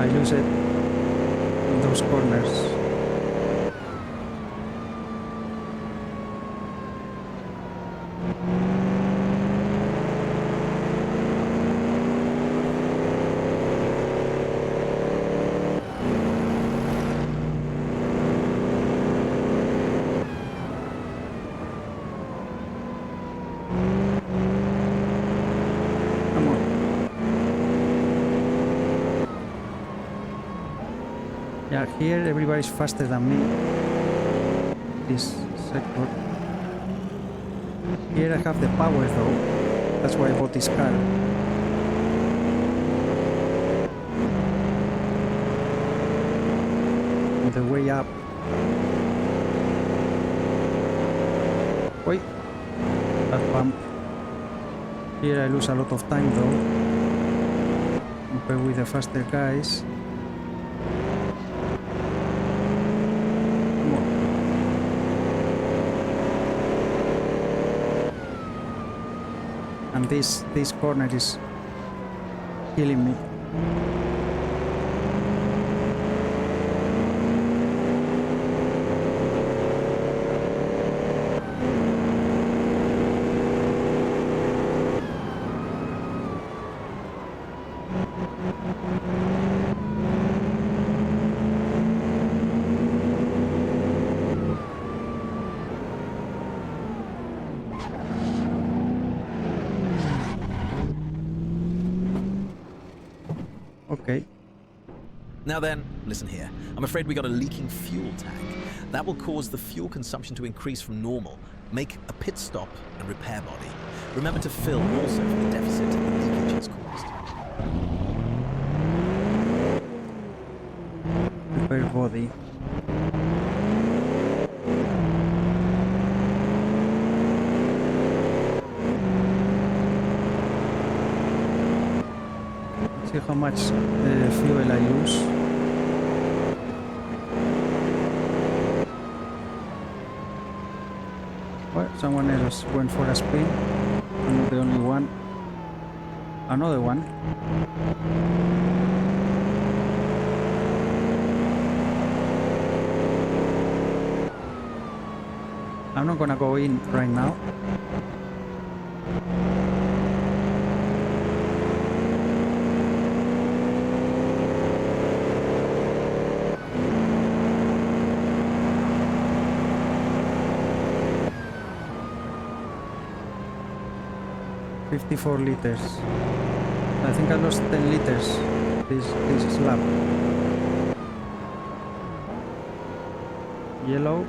I lose it in those corners. Come on. Yeah, here everybody's faster than me. This sector. Here I have the power though. That's why I bought this car. On the way up. Wait. That bump. Here I lose a lot of time though. Compared with the faster guys. And this corner is killing me. Okay. Now then, listen here. I'm afraid we got a leaking fuel tank. That will cause the fuel consumption to increase from normal. Make a pit stop and repair body. Remember to fill also for the deficit the leakage has caused. Repair body. Let's see how much fuel I lose. Well, someone else went for a spin. I'm not the only one. Another one. I'm not gonna go in right now. $54 liters. I think I lost 10 liters this lap. Yellow.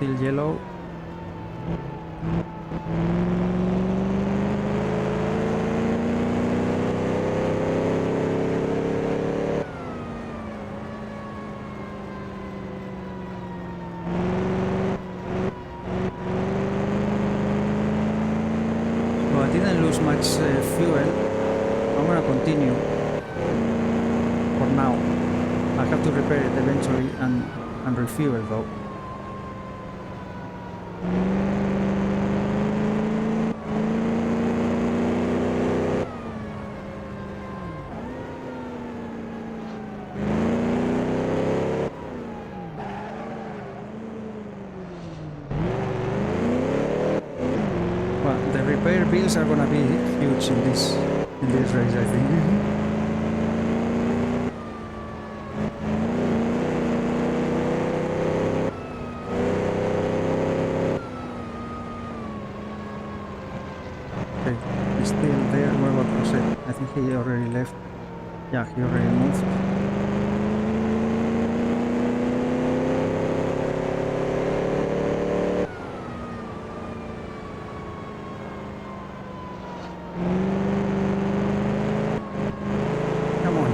Still yellow. So I didn't lose much fuel. I'm gonna continue for now. I have to repair it eventually and refuel though. Well, the repair bills are gonna be huge in this race, I think. Okay, he's still there. What about Rosette? I think he already left. Yeah, he already moved. Come on.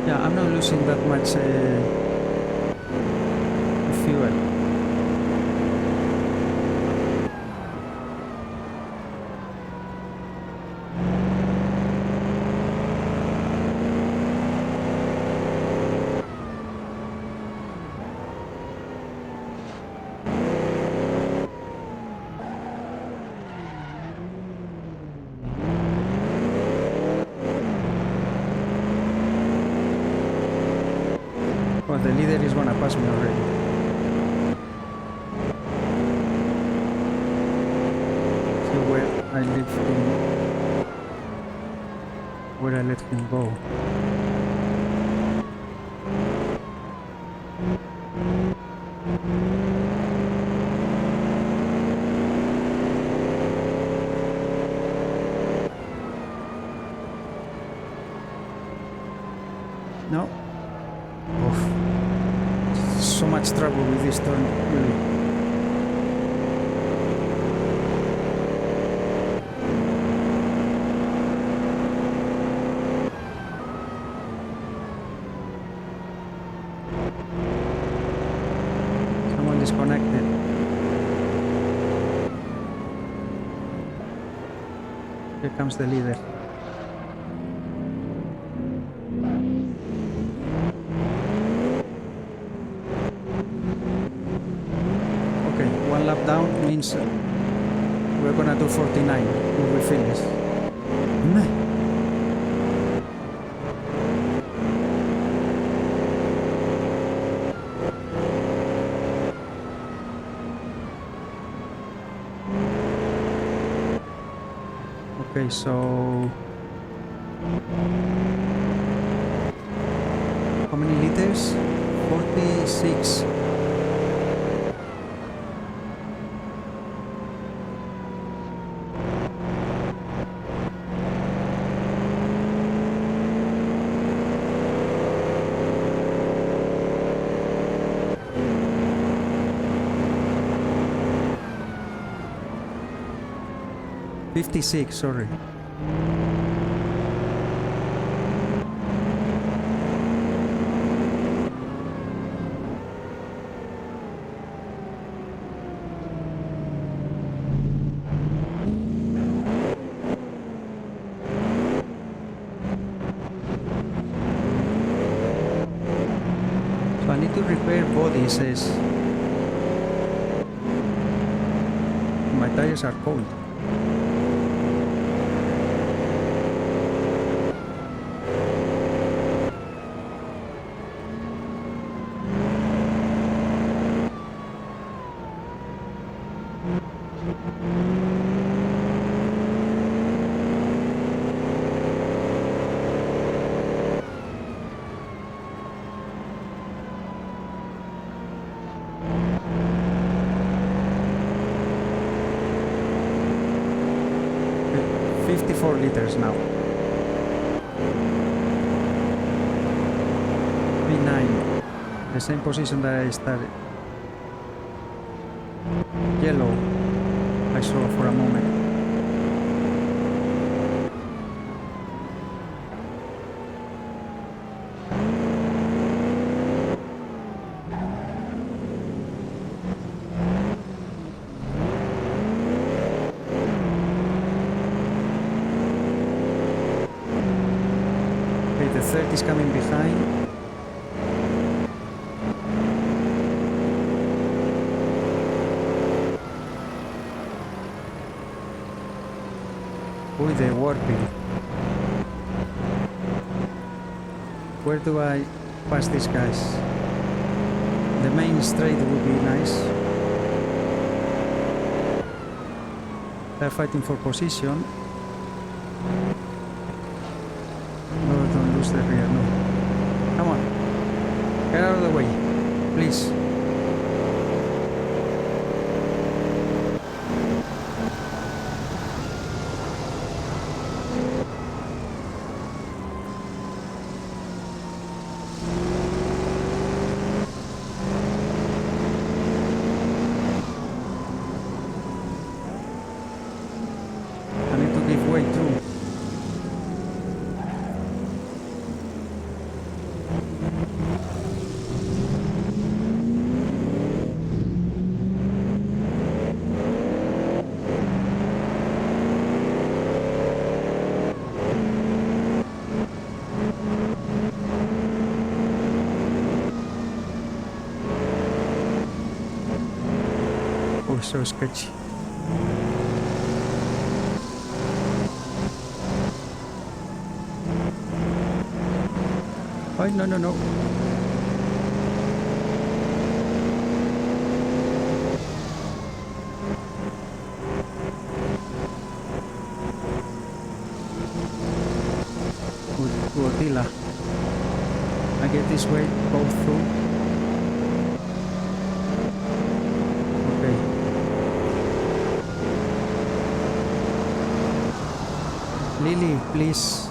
Yeah, I'm not losing that much fuel. Well, the leader is gonna pass me already. See where I left him, where I let him go. No. Oof. So much trouble with this turn, really. Someone disconnected. Here comes the leader. One lap down means we're gonna do 49 when we finish. Okay, so how many liters? 46. $56, sorry. So I need to repair body, it says. My tires are cold. Okay, 54 liters now. P9. The same position that I started. Yellow. I saw for a moment. Okay, the third is coming behind. With the warping. Where do I pass these guys? The main straight would be nice. They're fighting for position. No, don't lose the rear, no. Come on. Get out of the way, please. I need to give way too. Oh, so sketchy. Oh, no, no, no. Godzilla. I get this way, go through. Okay. Lily, please.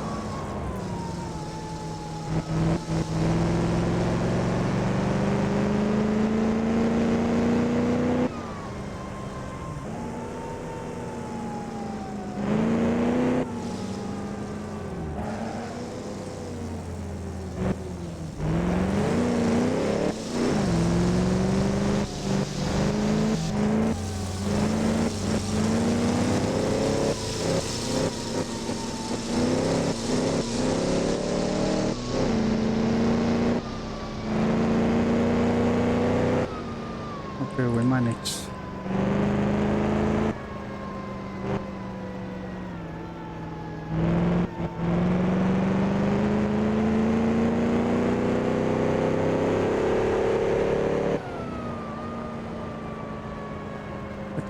Okay, we manage.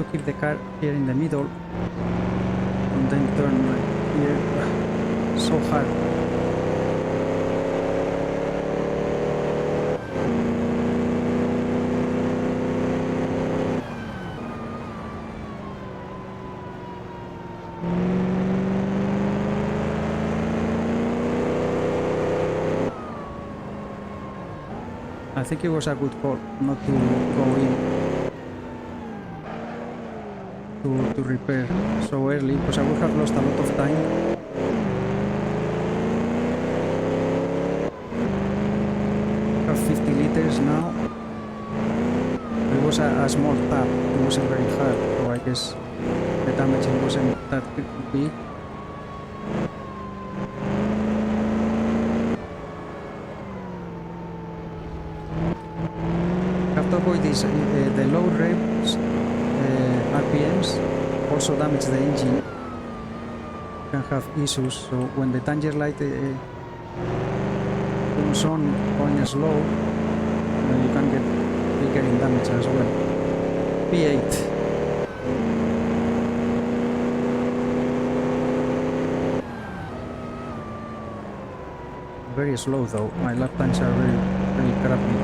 to keep the car here in the middle and then turn right here. So hard. I think it was a good call not to go in to repair so early, because I would have lost a lot of time. I have 50 liters now. It was a small tap, it wasn't very hard, so I guess the damage wasn't that big. To avoid this, the low revs, RPMs also damage the engine. You can have issues, so when the danger light comes on going slow, you can get bigger in damage as well. P8. Very slow though, my lap times are very crappy.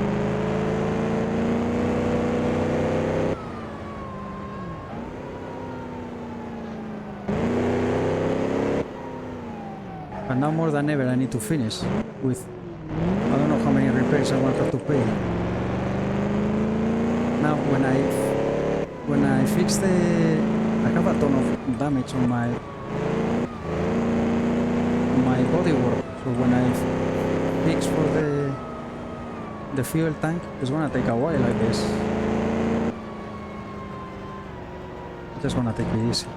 And now more than ever I need to finish with, I don't know how many repairs I will have to pay. Now when I fix the, I have a ton of damage on my bodywork, so when I fix for the fuel tank, it's gonna take a while, I guess. I'm just gonna take it easy.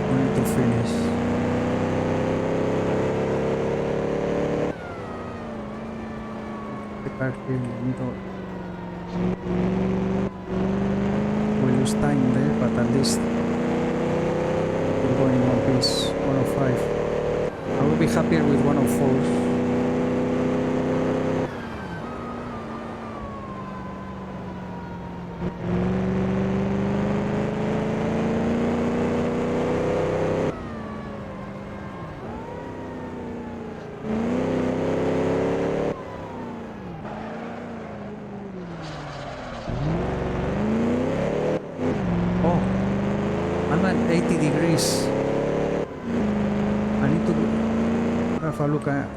I need to finish. Here in the middle. We lose time there, but at least we're going in one piece. 105. I will be happier with 104. I'm at 80 degrees. I need to have a look at,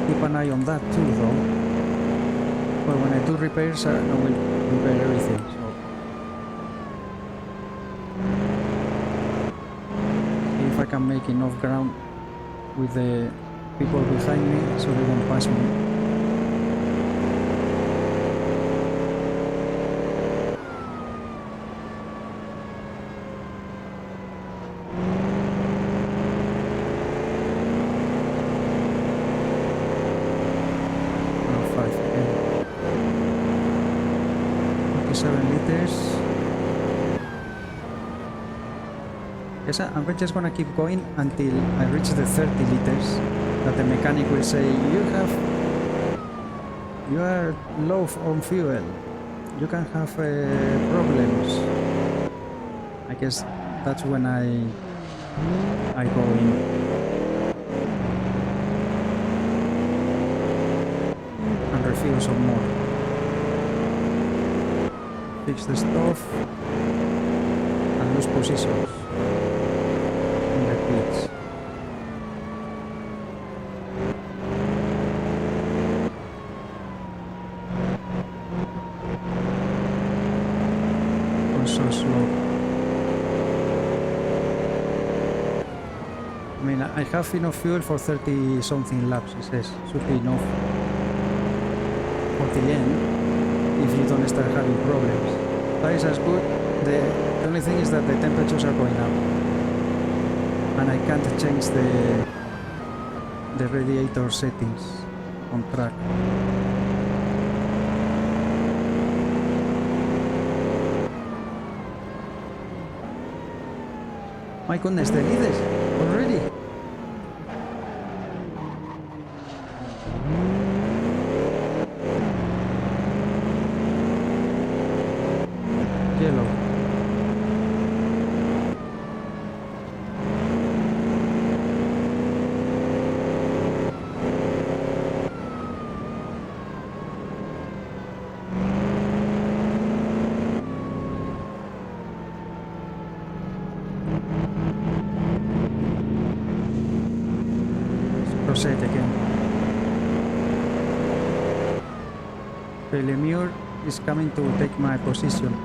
keep an eye on that too though. But when I do repairs, I will repair everything. So see if I can make enough ground with the people behind me so they don't pass me. Yes, I'm just gonna keep going until I reach the 30 liters that the mechanic will say, you are low on fuel, you can have problems. I guess that's when I go in. And refuel some more. Fix the stuff and lose positions. So slow. I mean, I have enough fuel for 30 something laps, it says. Should be enough for the end if you don't start having problems. Tires are good. The only thing is that the temperatures are going up. And I can't change the radiator settings on track. My goodness, the leaders already. yellow. Proceed again. The lemur is coming to take my position.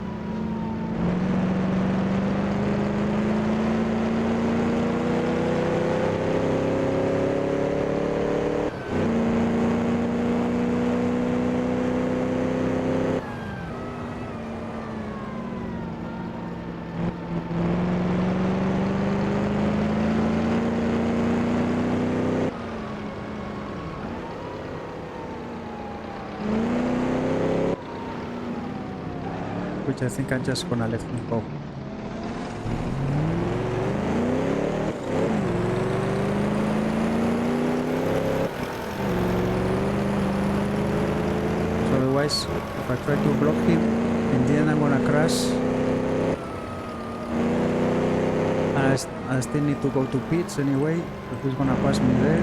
Which I think I'm just gonna let him go. So otherwise, if I try to block him, in the end I'm gonna crash. I still need to go to pits anyway, but he's gonna pass me there.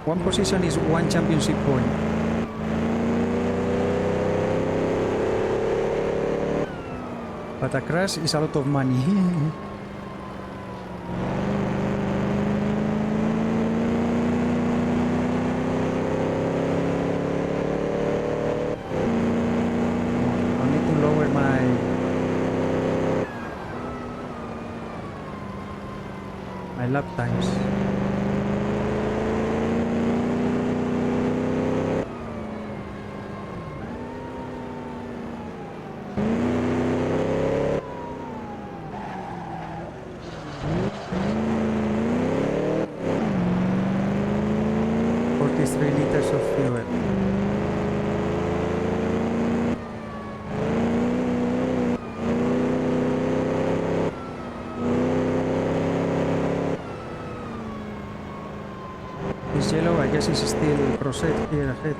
One position is one championship point. But a crash is a lot of money. I need to lower my lap times. This yellow, I guess, is still Crozet here ahead.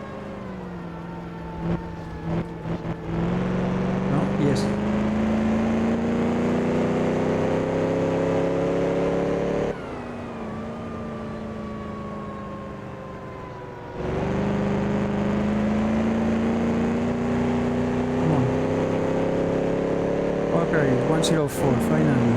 No? Yes. Come on. Okay, 104, finally.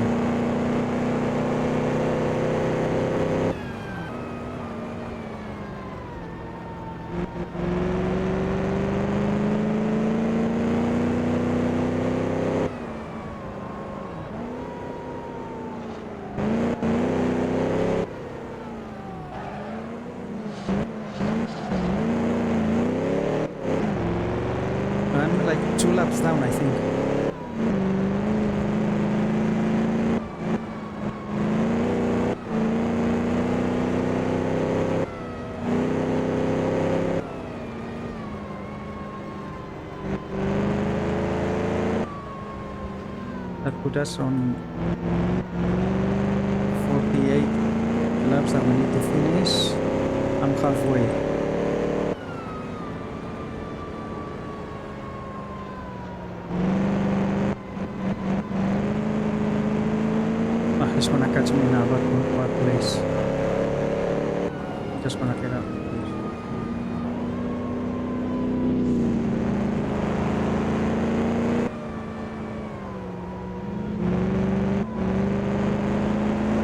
I'm like 2 laps down, I think. That put us on 48 laps that we need to finish. I'm halfway. He's gonna catch me in a bad place. Just gonna get out.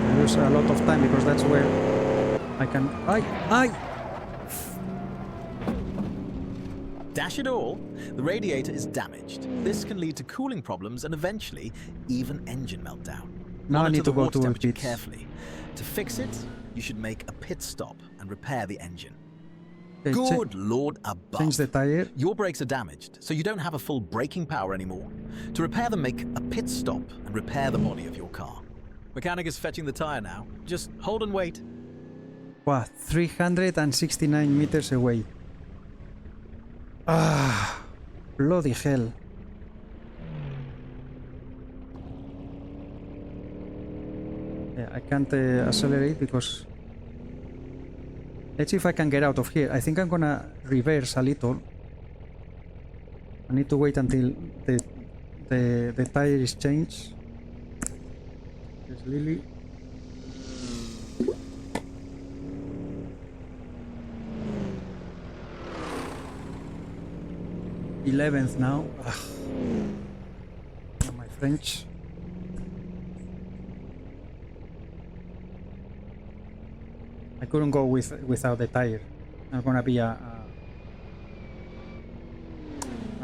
I lose a lot of time because that's where I can. Dash it all, the radiator is damaged. This can lead to cooling problems and eventually even engine meltdown. Now I need to Monitor the go water to temperature pits. carefully. To fix it, you should make a pit stop and repair the engine. Okay, Good Lord above. change the tire. Your brakes are damaged, so you don't have a full braking power anymore. To repair them, make a pit stop and repair the body of your car. Mechanic is fetching the tire now. Just hold and wait. Wow, 369 meters away. Ah, bloody hell. Yeah, I can't accelerate because... Let's see if I can get out of here. I think I'm gonna reverse a little. I need to wait until the tire is changed. There's Lily. th now. Ugh. My French. I couldn't go without the tire. It's gonna be a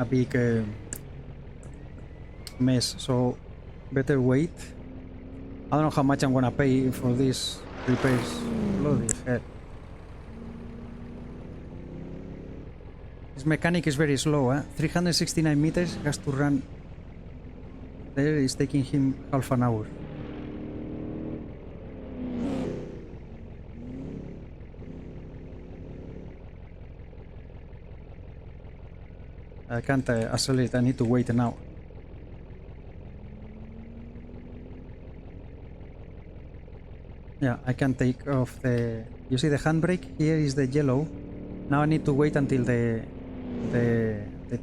big mess. So better wait. I don't know how much I'm gonna pay for these repairs. Bloody hell. This mechanic is very slow, 369 meters, has to run. There is taking him half an hour. I can't accelerate, I need to wait now. Yeah, I can take off the... You see the handbrake? Here is the yellow. Now I need to wait until the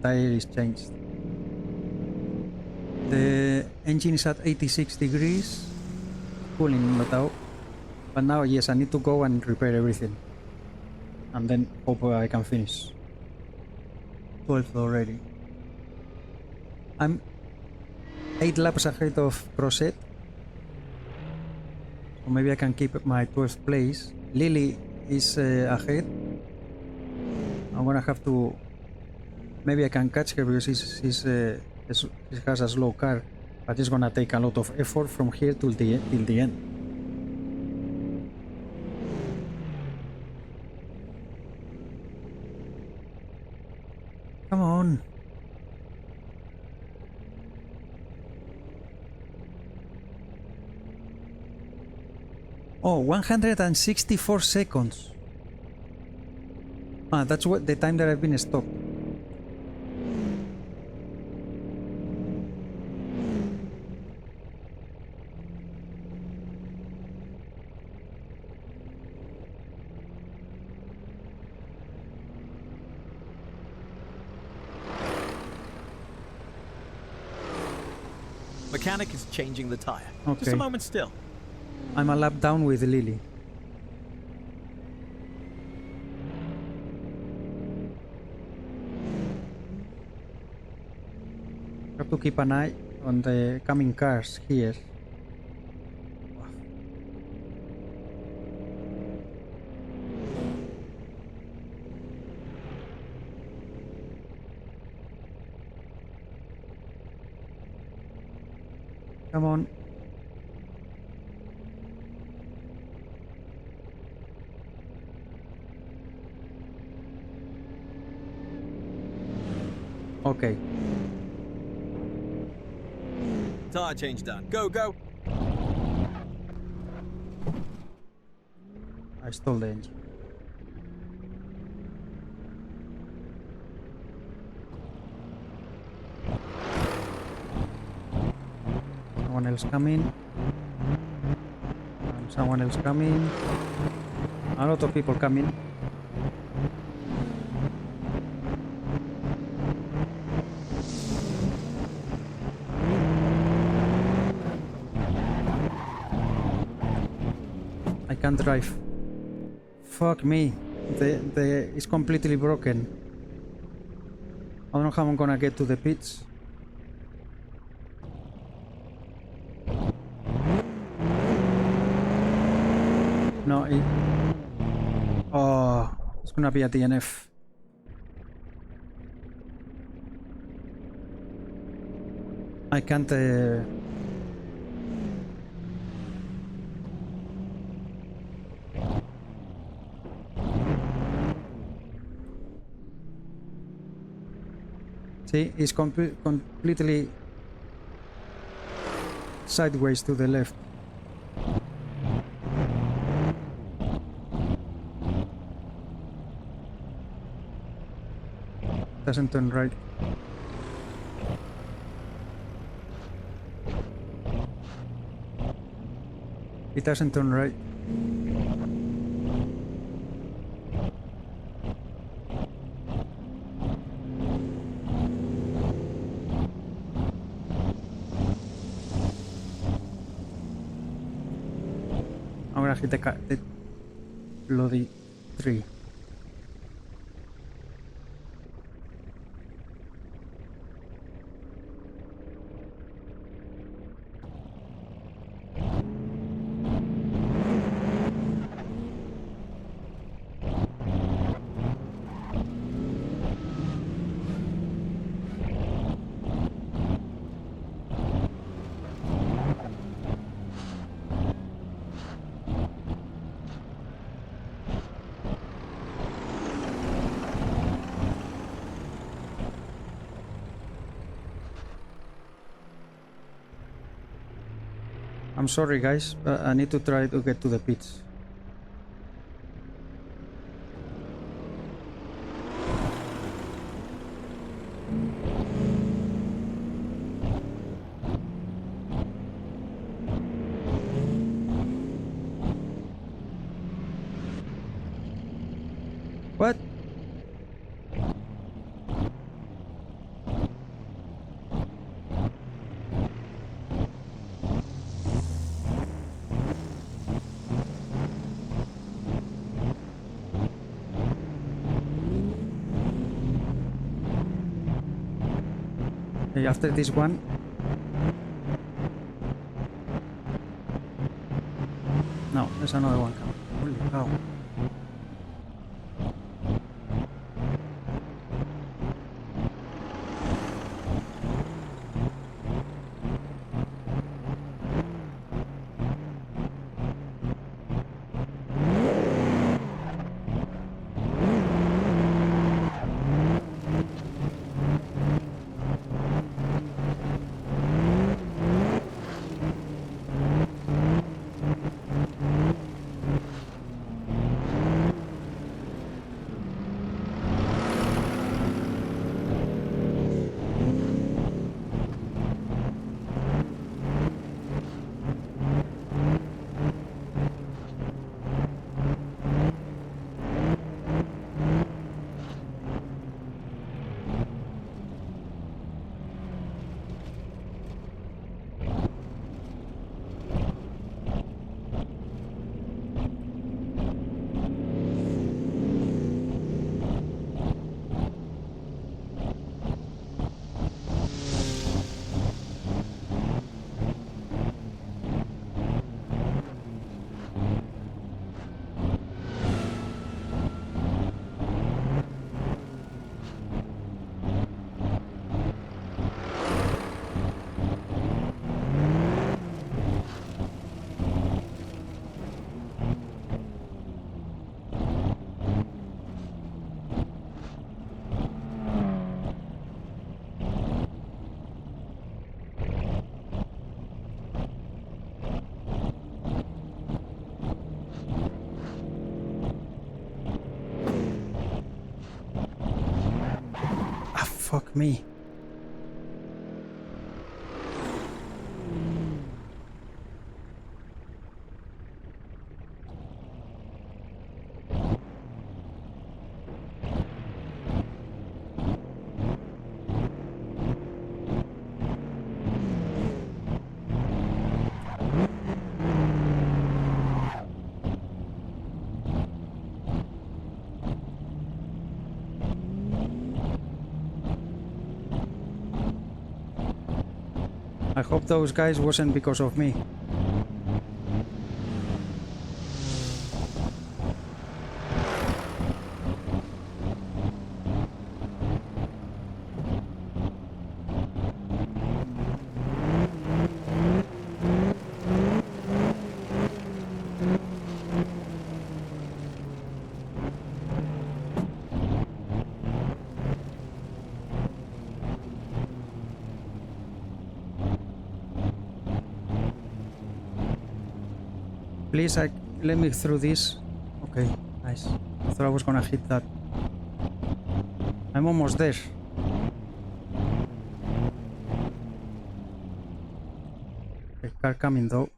tire is changed. The engine is at 86 degrees. Cooling not out. But now, yes, I need to go and repair everything. And then hope I can finish. 12th already. I'm 8 laps ahead of Crosset. So maybe I can keep my 12th place. Lily is ahead. I'm gonna have to... Maybe I can catch her because she has a slow car. But it's gonna take a lot of effort from here till the end. Come on. Oh, 164 seconds. Ah, that's what the time that I've been stopped. Mechanic is changing the tire. Okay. Just a moment still. I'm a lap down with Lily. Have to keep an eye on the coming cars here. Come on. Okay. Tire change done. Go, go. I stole the engine. Someone else coming. And someone else coming. A lot of people coming. I can't drive. Fuck me. It's completely broken. I don't know how I'm gonna get to the pits. No, oh, it's gonna be a DNF. I can't... See, it's completely sideways to the left. Doesn't turn right. It doesn't turn right. gonna hit the bloody tree. I'm sorry guys, but I need to try to get to the pitch. What? Okay, after this one. No, there's another one coming. Holy cow. Fuck me. I hope those guys wasn't because of me. Please, let me through this. Okay, nice. I thought I was gonna hit that. I'm almost there. Okay, car coming though.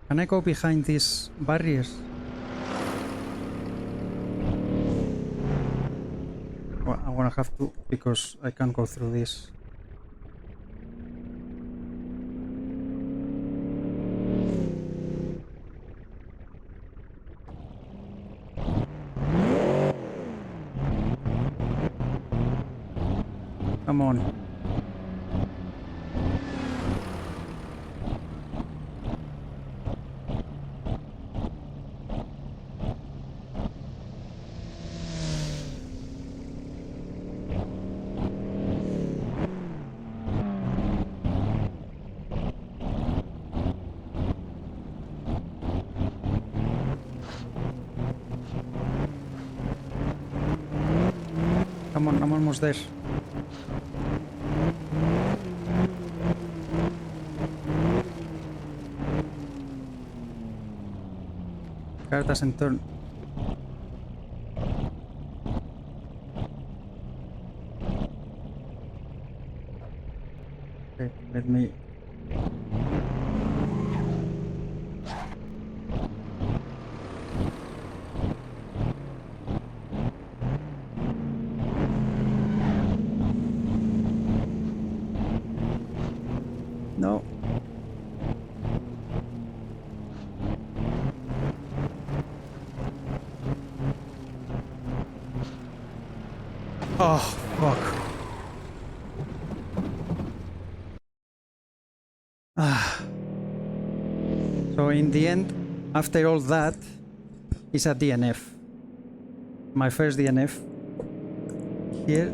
Can I go behind these barriers? Well, I'm gonna have to, because I can't go through this. Come on. Come on, I'm almost there. Car doesn't turn. Okay, let me... No. Oh, fuck. So in the end, after all that, it's a DNF. My first DNF. Here,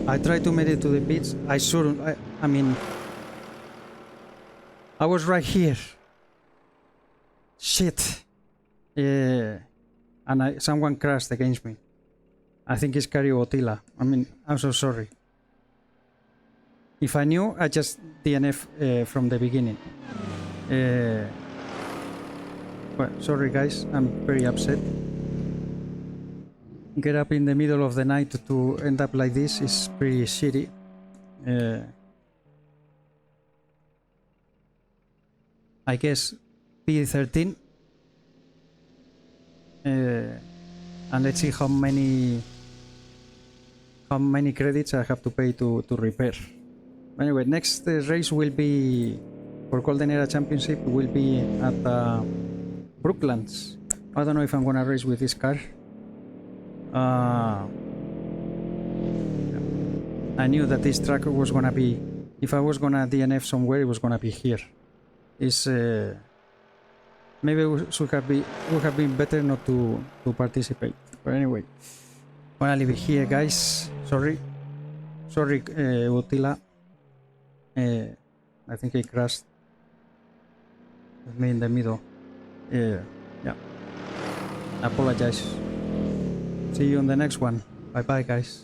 I tried to make it to the beach. I mean, I was right here. Shit. Yeah. And someone crashed against me. I think it's Otila. I mean, I'm so sorry. If I knew, I just DNF from the beginning. Well, sorry guys, I'm very upset. Get up in the middle of the night to end up like this is pretty shitty. I guess P13. And let's see how many credits I have to pay to repair. Anyway, next race will be for Golden Era Championship will be at Brooklands. I don't know if I'm gonna race with this car. I knew that this track was gonna be, if I was gonna DNF somewhere, it was gonna be here. It's maybe it would have been better not to participate. But anyway, I'm gonna leave it here, guys. Sorry, Utila. I think I crashed with me in the middle. Yeah. I apologize. See you on the next one. Bye bye, guys.